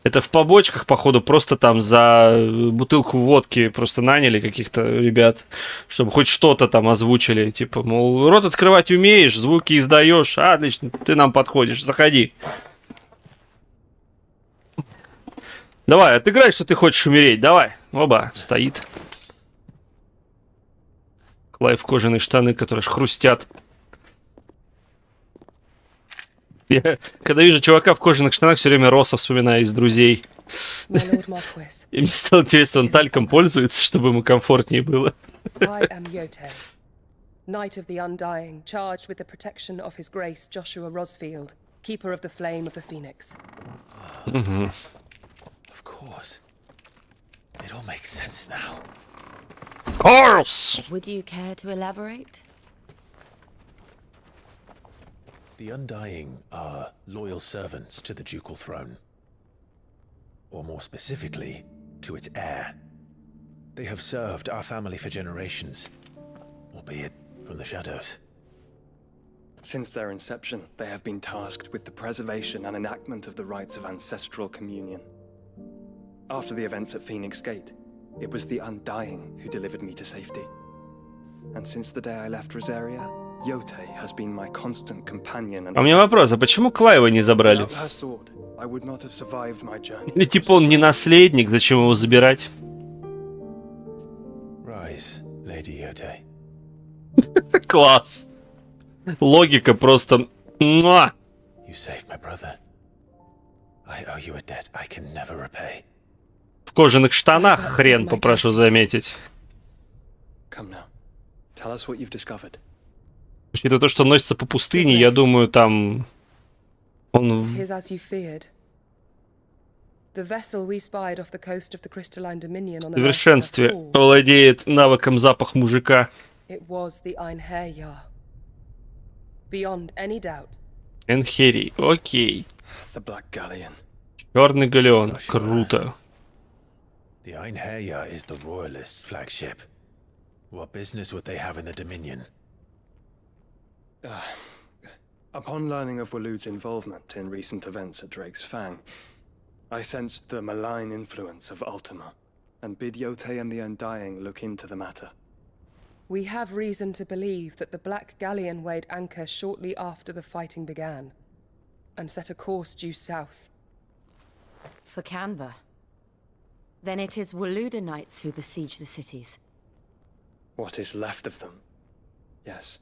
Это в побочках, походу, просто там за бутылку водки просто наняли каких-то ребят, чтобы хоть что-то там озвучили. Типа, мол, рот открывать умеешь, звуки издаешь. Отлично, ты нам подходишь, заходи. Давай, отыграй, что ты хочешь умереть, давай. Оба, стоит. Клайв кожаные штаны, которые аж хрустят. Я, когда вижу чувака в кожаных штанах, все время Росса вспоминаю из «Друзей». И мне стало интересно, он тальком пользуется, чтобы ему комфортнее было. I am Yote, Knight of the Undying, charged with the protection of His Grace Joshua Rosfield, Keeper of the Flame of the Phoenix. Of course. It all makes sense now. Of course! Would you care to elaborate? The Undying are loyal servants to the ducal throne. Or more specifically, to its heir. They have served our family for generations, albeit from the shadows. Since their inception, they have been tasked with the preservation and enactment of the rites of ancestral communion. After the events at Phoenix Gate, it was the Undying who delivered me to safety. And since the day I left Rosaria, Yote has been my constant companion and... А у меня вопрос, а почему Клайва не забрали? Without her sword, I would not have survived my journey. Или типа он не наследник, зачем его забирать? Rise, Lady Yote. Класс. Логика просто... Муа! You saved my brother. I owe you a debt I can never repay. В кожаных штанах, хрен, попрошу заметить. Come now. Tell us what you've discovered. Учитывая то, что он носится по пустыне, я думаю, там... Он... It is as you feared. The vessel we spied off the coast of the Crystalline Dominion on В the совершенстве владеет навыком запах мужика. It was the Einherjar. Beyond any doubt. Энхерий, окей. The Black Galleon. Черный галеон, круто. The Einherjar is the Royalists' flagship. What business would they have in the Dominion? Upon learning of Waloed's involvement in recent events at Drake's Fang, I sensed the malign influence of Ultima, and bid Yote and the Undying look into the matter. We have reason to believe that the Black Galleon weighed anchor shortly after the fighting began, and set a course due south. For Canva. Then it is Waloed Knights who besiege the cities. What is left of them? Yes.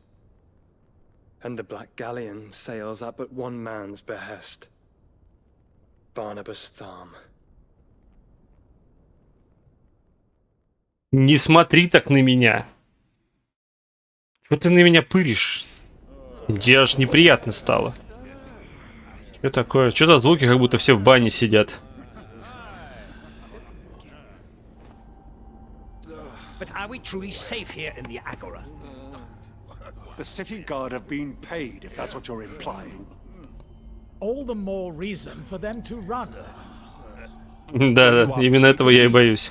And the Black Galleon sails at but one man's behest. Barnabas Tharm. Не смотри так на меня. Что ты на меня пыришь? Мне аж неприятно стало. Что такое? Что за звуки, как будто все в бане сидят? But are we truly safe here in the Agora? The city guard have been paid, if that's what you're implying. All the more reason for them to run. Да, именно этого я и боюсь.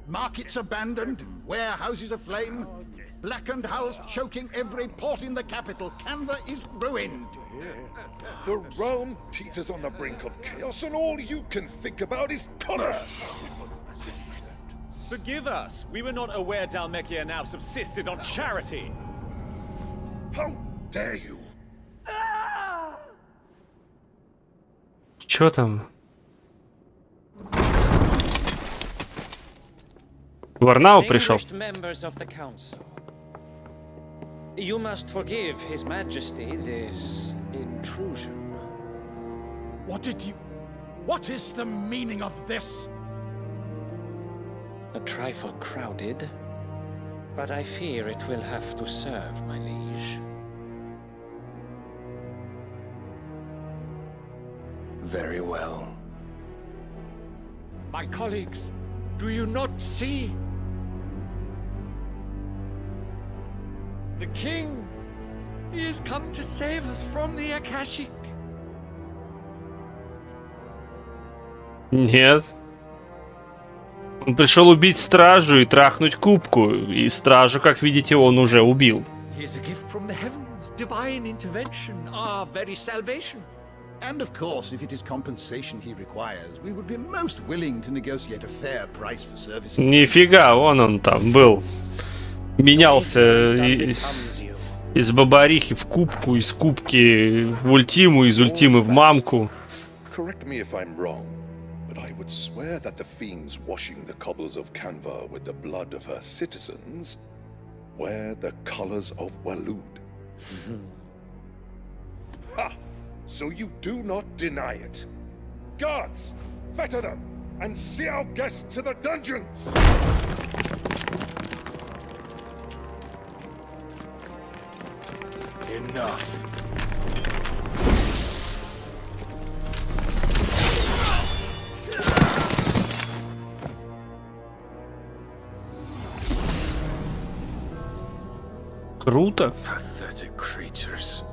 Markets abandoned, warehouses aflame, blackened hulls choking every port in the capital. Canva is ruined. The realm teeters on the brink of chaos, and all you can think about is commerce. Forgive us. We were not aware Dhalmekia now subsisted on charity. How dare you? Чё там? Варнау пришел. Members of the council. You must forgive His Majesty this intrusion. What is the meaning of this? A trifle crowded, but I fear it will have to serve, my liege. Very well. My colleagues, do you not see? The king, he has come to save us from the Akashic. Нет. Он пришел убить стражу и трахнуть кубку. И стражу, как видите, он уже убил. Here's a gift from the heavens, divine intervention, our very salvation. And of course, if it is compensation he requires, we would be most willing to negotiate a fair price for services. Нифига, вон он там был. Менялся из бабарихи в кубку, из кубки в ультиму, из ультимы в мамку. Correct me if I'm wrong, but I would swear that the fiends washing the cobbles of Canva with the blood of her citizens wear the colors of Waloed. Ha! So you do not deny it. Guards, fetter them and see our guests to the dungeons! Enough. Круто. Pathetic creatures.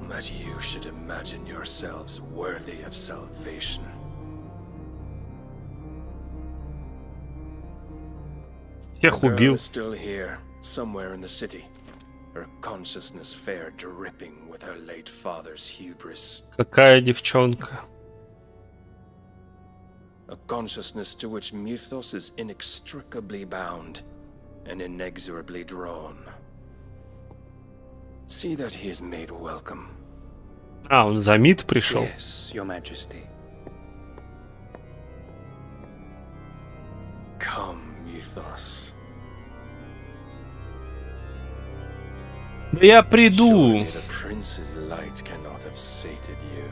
That you should imagine yourselves worthy of salvation. Всех убил. Still here, somewhere in the city. Her consciousness fair dripping with her late father's hubris. Какая девчонка. A consciousness to which Mythos is inextricably bound and inexorably drawn. See that he is made welcome. А, он за Мид пришел. Yes, Your Majesty. Come, Mythos. Да я приду. The prince's light cannot have sated you.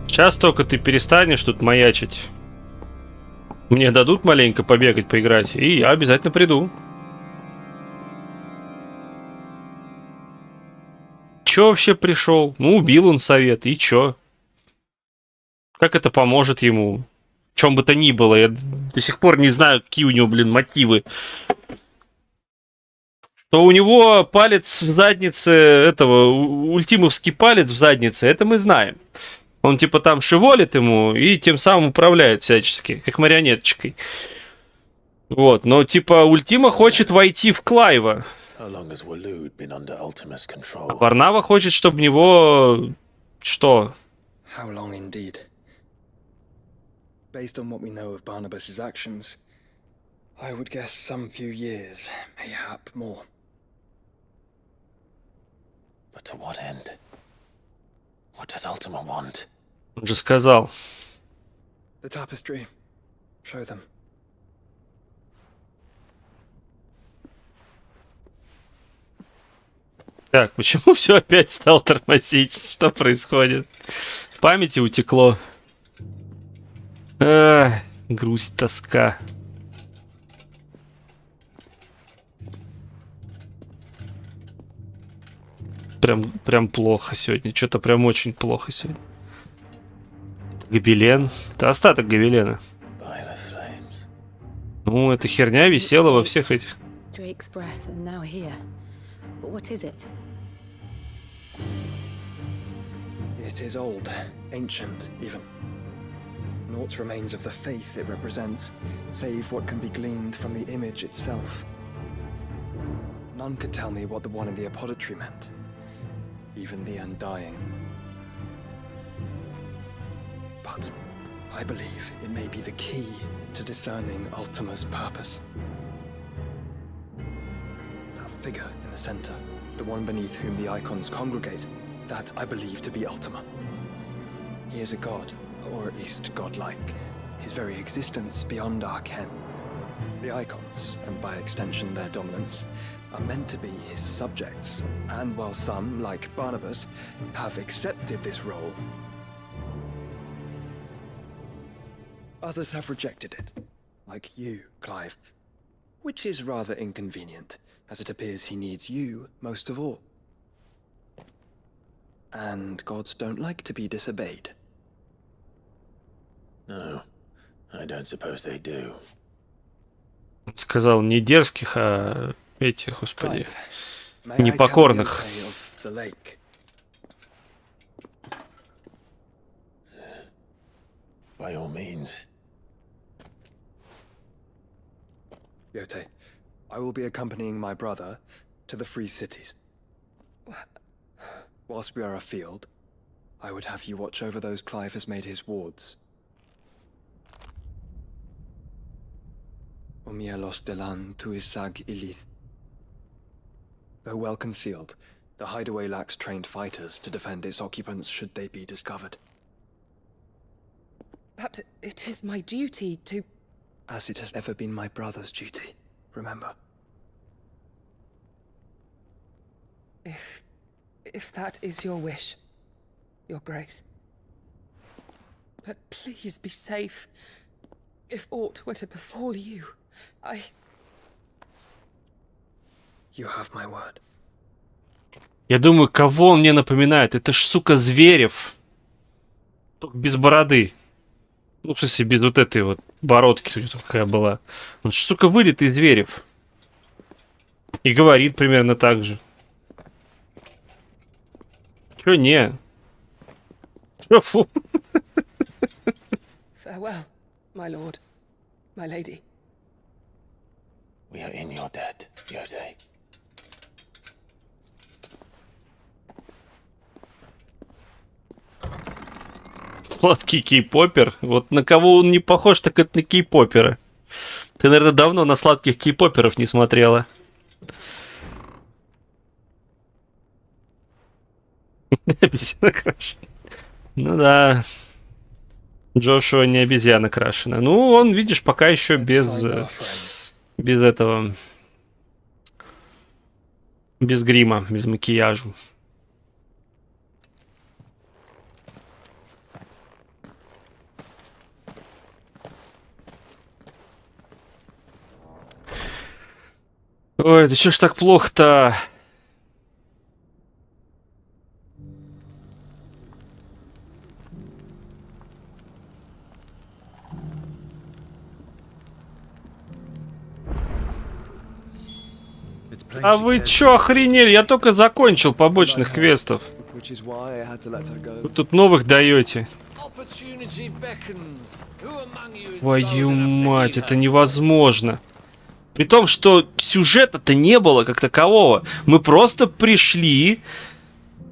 Сейчас только ты перестанешь тут маячить. Мне дадут маленько побегать, поиграть, и я обязательно приду. Чё вообще пришел? Ну, убил он совет, и чё? Как это поможет ему? В чем бы то ни было, я до сих пор не знаю, какие у него, блин, мотивы. Что у него палец в заднице, этого, ультимовский палец в заднице, это мы знаем. Он типа там шеволит ему и тем самым управляет всячески, как марионеточкой. Вот, но типа Ультима хочет войти в Клайва. А Варнава хочет, чтобы в него... Что? How long indeed? Based on what we know of Barnabas's actions, I would guess some few years, mayhap more. But to what end? What does Ultima want? Он же сказал. The tapestry. Show them. Так, почему все опять стал тормозить? Что происходит? В памяти утекло. Грусть, тоска. Прям плохо сегодня. Что-то прям очень плохо сегодня. Гобелен. Это остаток гобелена. Ну, эта херня висела во всех этих. It is old, ancient, even. Naught remains of the faith it represents, save what can be gleaned from the image itself. None could tell me what the one in the apothecary meant, even the Undying. But I believe it may be the key to discerning Ultima's purpose. That figure in the center, the one beneath whom the icons congregate, that I believe to be Ultima. He is a god, or at least godlike, his very existence beyond our ken. The icons, and by extension their dominance, are meant to be his subjects, and while some, like Barnabas, have accepted this role, others have rejected it, like you, Clive, which is rather inconvenient, as it appears he needs you most of all. And gods don't like to be disobeyed. No, I don't suppose they do. Сказал не дерзких, а этих, господи, непокорных. By all means. Yote, I will be accompanying my brother to the Free Cities. Whilst we are afield, I would have you watch over those Clive has made his wards. Omielos delan tuisag ilith. Though well concealed, the hideaway lacks trained fighters to defend its occupants should they be discovered. But it is my duty to... As it has ever been my brother's duty, remember. If that is your wish, Your Grace. But please be safe. If aught were to befall you, You have my word. Я думаю, кого он мне напоминает? Это ж, сука, Зверев. Только без бороды. Ну, в смысле, без вот этой вот бородки, у него такая была. Он ж, сука, вылитый Зверев. И говорит примерно так же. Чё не? Чё фу? farewell, my lord, my lady. We are in your debt, Yote. Сладкий кей-попер. Вот на кого он не похож, так это на кей-попера. Ты, наверное, давно на сладких кей-поперов не смотрела. Обезьяна крашена. Ну да. Джошуа не обезьяна крашена. Ну, он, видишь, пока еще без этого. Без грима, без макияжу. Ой, да чё ж так плохо-то? А вы чё охренели? Я только закончил побочных квестов. Вы тут новых даете. Твою мать, это невозможно. При том, что сюжета-то не было как такового. Мы просто пришли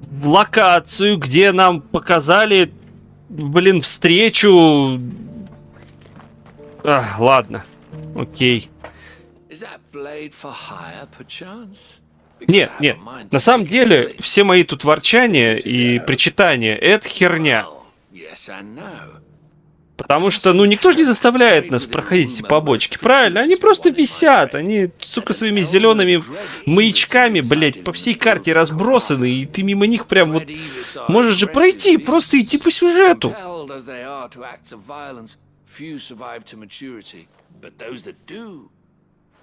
в локацию, где нам показали, блин, встречу. Ладно. Окей. Нет, нет. На самом деле, все мои тут ворчания и причитания — это херня. Потому что, ну, никто же не заставляет нас проходить эти побочки, правильно? Они просто висят, они, сука, своими зелеными маячками, блять, по всей карте разбросаны, и ты мимо них прям вот можешь же пройти, просто идти по сюжету.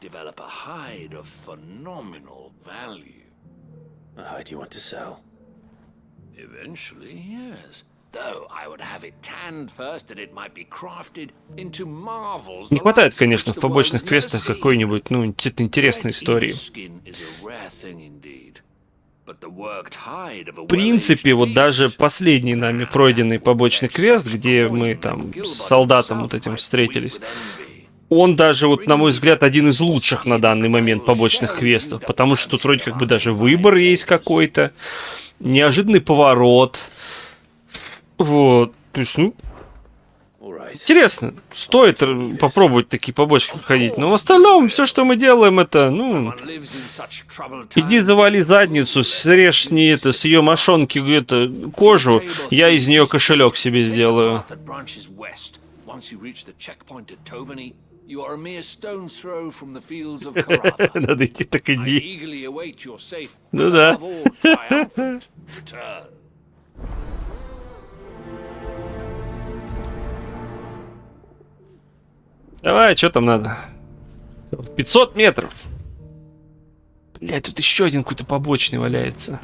Develop a hide of phenomenal value. A hide you want to sell? Eventually, yes. Though I would have it tanned first that it might be crafted into marvels. Не хватает, конечно, в побочных квестах какой-нибудь, ну, интересной истории. В принципе, вот даже последний нами пройденный побочный квест, где мы там с солдатом вот этим встретились, он даже, вот, на мой взгляд, один из лучших на данный момент побочных квестов, потому что тут вроде как бы даже выбор есть какой-то, неожиданный поворот. Вот, то есть, ну, интересно, стоит попробовать такие побочки проходить, но в остальном все, что мы делаем, это, ну, иди завали задницу, срежь с ее мошонки кожу, я из нее кошелек себе сделаю. Надо идти, так иди. Ну да. Давай, что там надо? 500 метров. Блядь, тут еще один какой-то побочный валяется.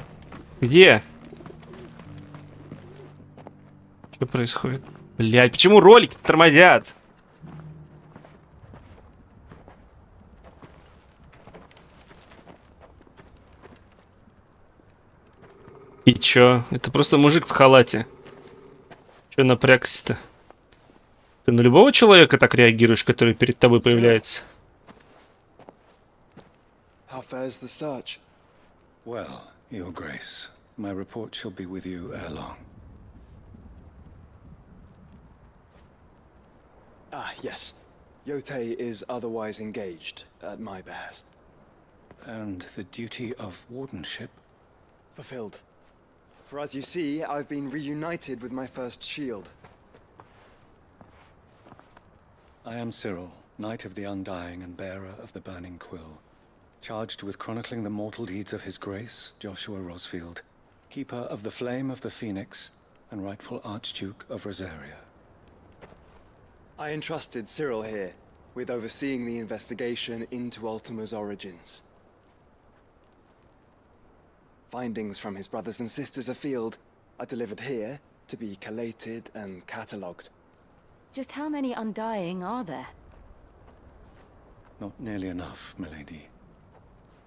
Где? Что происходит? Блядь, почему ролики тормозят? И чё? Это просто мужик в халате. Чё напрягся-то? Ты на любого человека так реагируешь, который перед тобой появляется? How fares the search? Well, Your Grace, my report shall be with you ere long. Ah, yes. Yotei is otherwise engaged, at my behest. And the duty of wardenship? Fulfilled. For as you see, I've been reunited with my first shield. I am Cyril, Knight of the Undying and bearer of the Burning Quill, charged with chronicling the mortal deeds of His Grace, Joshua Rosfield, Keeper of the Flame of the Phoenix, and rightful Archduke of Rosaria. I entrusted Cyril here with overseeing the investigation into Ultima's origins. Findings from his brothers and sisters afield are delivered here to be collated and catalogued. Just how many Undying are there? Not nearly enough, milady.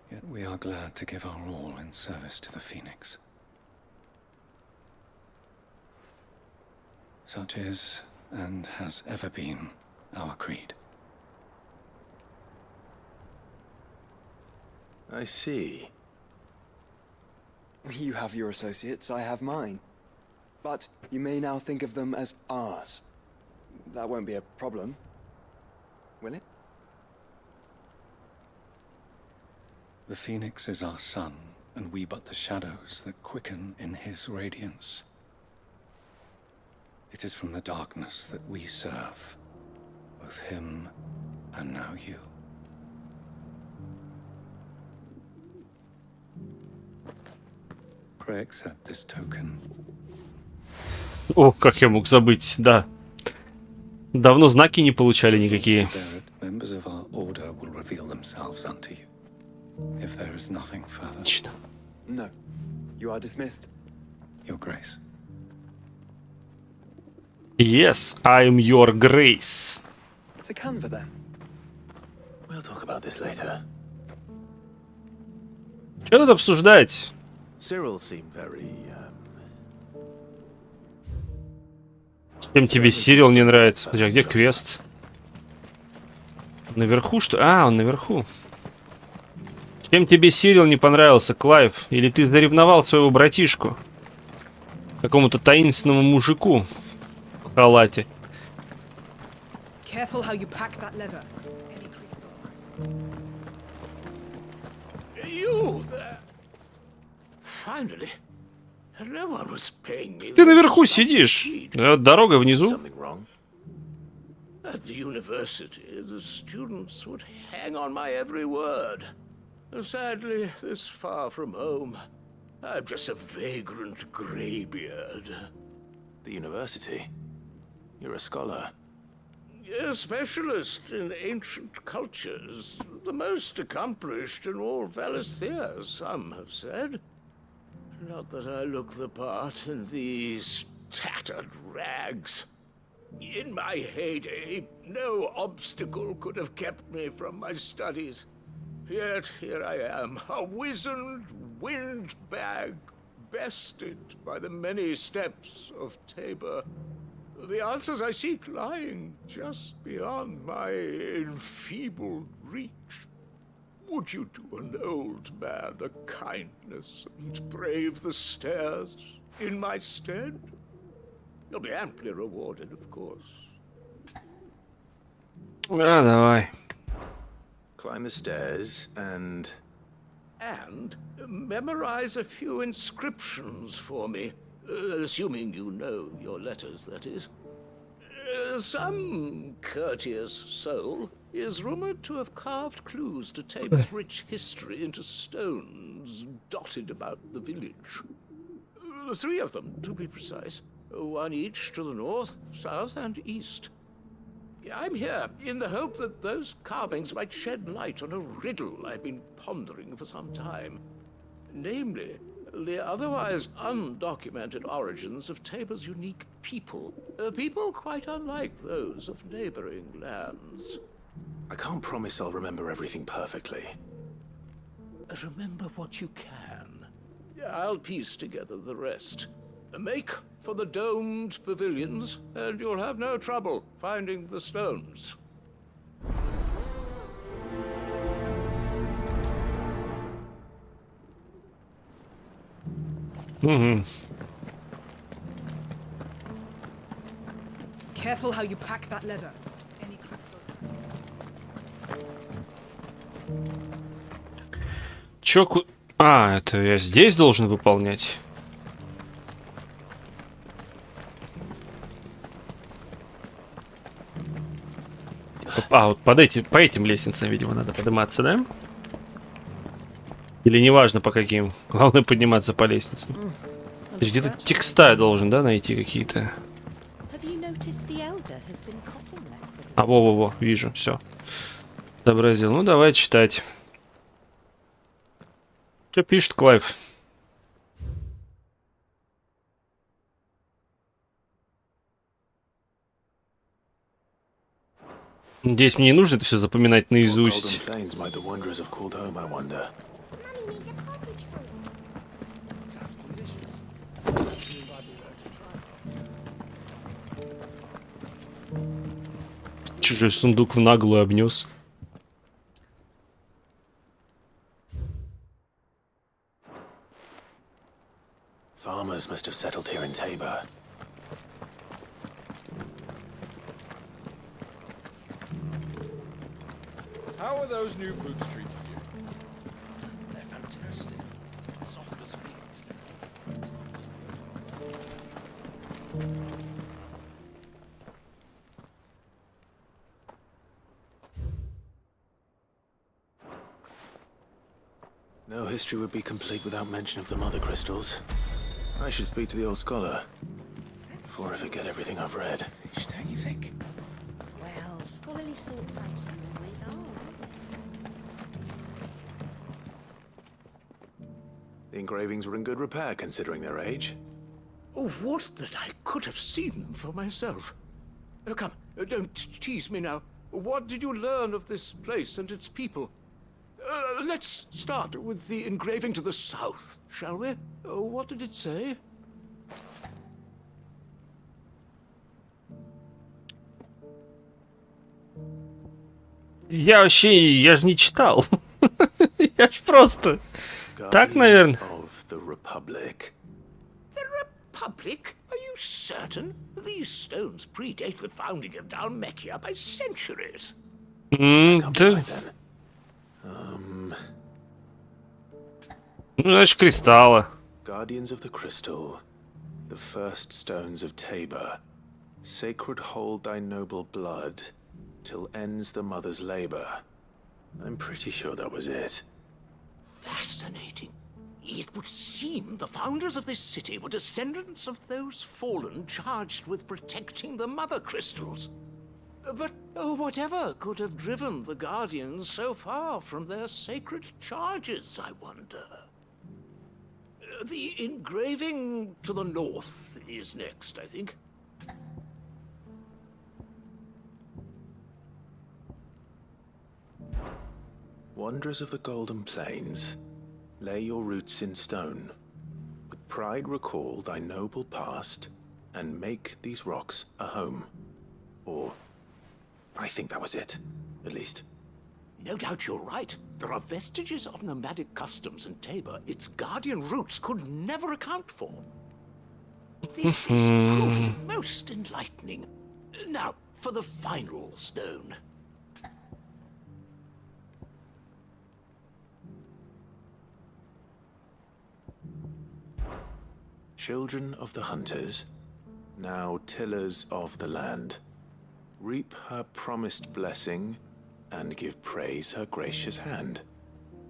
Yet we are glad to give our all in service to the Phoenix. Such is, and has ever been, our creed. I see. You have your associates, I have mine. But you may now think of them as ours. That won't be a problem, will it? The Phoenix is our sun, and we but the shadows that quicken in his radiance. It is from the darkness that we serve, both him and now you. Pray accept this token. О, как я мог забыть, да. Давно знаки не получали никакие. Members of our order will reveal themselves unto you. If there is nothing further. No. You are dismissed. Your Grace. Yes, I am your grace. It's a Canva then. We'll talk about this later. Что тут обсуждать? Cyril seemed very, Чем тебе Сирил не нравится? Подожди, а где квест? Наверху что? А, он наверху. Чем тебе Сирил не понравился, Клайв? Или ты заревновал своего братишку? Какому-то таинственному мужику в халате. Careful how you pack that leather. You there? Finally. No one was paying me. Ты наверху сидишь. Дорога внизу. Something wrong? At the university, the students would hang on my every word. Sadly, this far from home, I'm just a vagrant greybeard. The university? You're a scholar. A specialist in ancient cultures. The most accomplished in all Valisthea, some have said. Not that I look the part in these tattered rags. In my heyday, no obstacle could have kept me from my studies. Yet here I am, a wizened windbag, bested by the many steps of Tabor. The answers I seek lying just beyond my enfeebled reach. Would you do an old man a kindness and brave the stairs in my stead? You'll be amply rewarded, of course. А, давай. Climb the stairs and... And memorize a few inscriptions for me, assuming you know your letters, that is. Some courteous soul is rumored to have carved clues to Tabor's rich history into stones dotted about the village. 3 of them, to be precise. One each to the north, south, and east. I'm here in the hope that those carvings might shed light on a riddle I've been pondering for some time. Namely, the otherwise undocumented origins of Tabor's unique people. People quite unlike those of neighboring lands. I can't promise I'll remember everything perfectly. Remember what you can. I'll piece together the rest. Make for the domed pavilions, and you'll have no trouble finding the stones. Угу. Careful how you pack that leather. Any crystals? Чё. А, это я здесь должен выполнять. А, вот по этим лестницам, видимо, надо подниматься, да? Или неважно по каким. Главное подниматься по лестницам. Где-то текста я должен, да, найти какие-то. А, во-во-во, вижу, все. Сообразил. Ну, давай читать. Что пишет Клайв? Надеюсь, мне не нужно это все запоминать наизусть. Чужой сундук в наглую обнес. Farmers must have settled here in Tabor. How are those new boots treating you? They're fantastic. Soft as wings. No history would be complete without mention of the mother crystals. I should speak to the old scholar before I forget everything I've read. Don't you think? Well, scholarly thoughts like you always are. The engravings were in good repair considering their age. Oh, would that I could have seen them for myself. Come, don't tease me now. What did you learn of this place and its people? Let's start with the engraving to the south, shall we? What did it say? Я же не читал. Я ж просто... Так, наверное. The Republic? Are you certain? These stones predate the founding of Dalmekia by centuries. Да. Ну, значит, кристалла. Guardians of the Crystal, the first stones of Tabor, sacred hold thy noble blood, till ends the mother's labor. I'm pretty sure that was it. Fascinating. It would seem the founders of this city were descendants of those fallen charged with protecting the mother crystals. But whatever could have driven the Guardians so far from their sacred charges, I wonder? The engraving to the north is next, I think. Wanderers of the Golden Plains, lay your roots in stone. With pride recall thy noble past, and make these rocks a home. Or, I think that was it, at least. No doubt you're right. There are vestiges of nomadic customs in Tabor its guardian roots could never account for. This is proving most enlightening. Now, for the final stone. Children of the hunters, now tillers of the land, reap her promised blessing and give praise her gracious hand.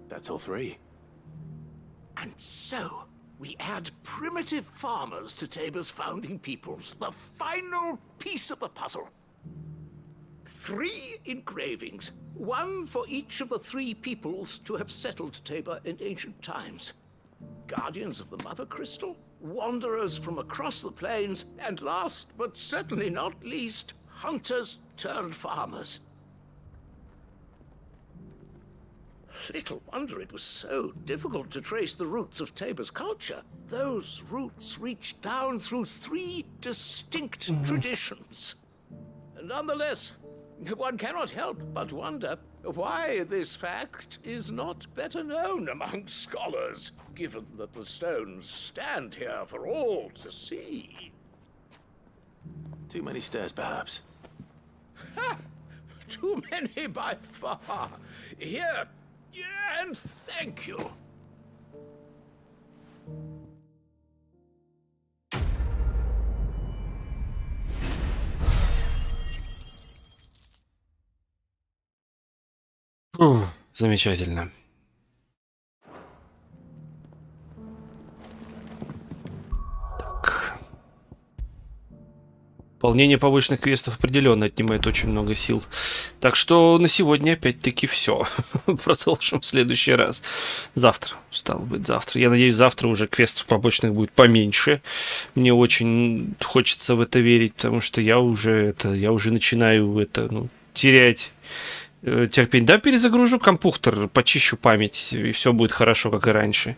That's all three. And so, we add primitive farmers to Tabor's founding peoples, the final piece of the puzzle. 3 engravings, one for each of the 3 peoples to have settled Tabor in ancient times. Guardians of the Mother Crystal, wanderers from across the plains, and last, but certainly not least, hunters turned farmers. Little wonder it was so difficult to trace the roots of Tabor's culture. Those roots reach down through 3 distinct traditions. Nonetheless, One cannot help but wonder why this fact is not better known among scholars, given that the stones stand here for all to see. Too many stairs, perhaps. Ha! Too many by far. Here, and thank you. Фу, замечательно. Так. Выполнение побочных квестов определенно отнимает очень много сил. Так что на сегодня опять-таки все. Продолжим в следующий раз. Завтра. Стало быть, завтра. Я надеюсь, завтра уже квестов побочных будет поменьше. Мне очень хочется в это верить, потому что я уже начинаю терять терпение. Да, перезагружу компьютер, почищу память, и все будет хорошо, как и раньше.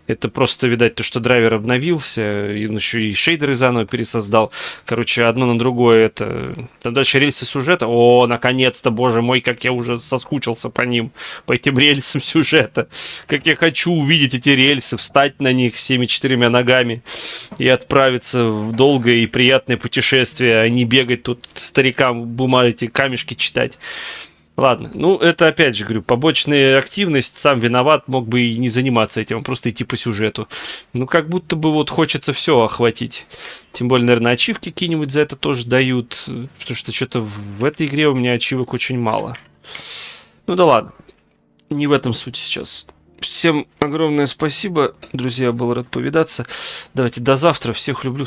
Это просто, видать, то, что драйвер обновился, и он еще и шейдеры заново пересоздал. Короче, одно на другое это... Там дальше рельсы сюжета. О, наконец-то, боже мой, как я уже соскучился по ним, по этим рельсам сюжета. Как я хочу увидеть эти рельсы, встать на них всеми 4 ногами и отправиться в долгое и приятное путешествие, а не бегать тут старикам бумаги, камешки читать. Ладно, это опять же, говорю, побочная активность, сам виноват, мог бы и не заниматься этим, а просто идти по сюжету. Как будто бы хочется все охватить. Тем более, наверное, ачивки какие-нибудь за это тоже дают, потому что что-то в этой игре у меня ачивок очень мало. Да ладно, не в этом суть сейчас. Всем огромное спасибо, друзья, был рад повидаться. Давайте до завтра, всех люблю.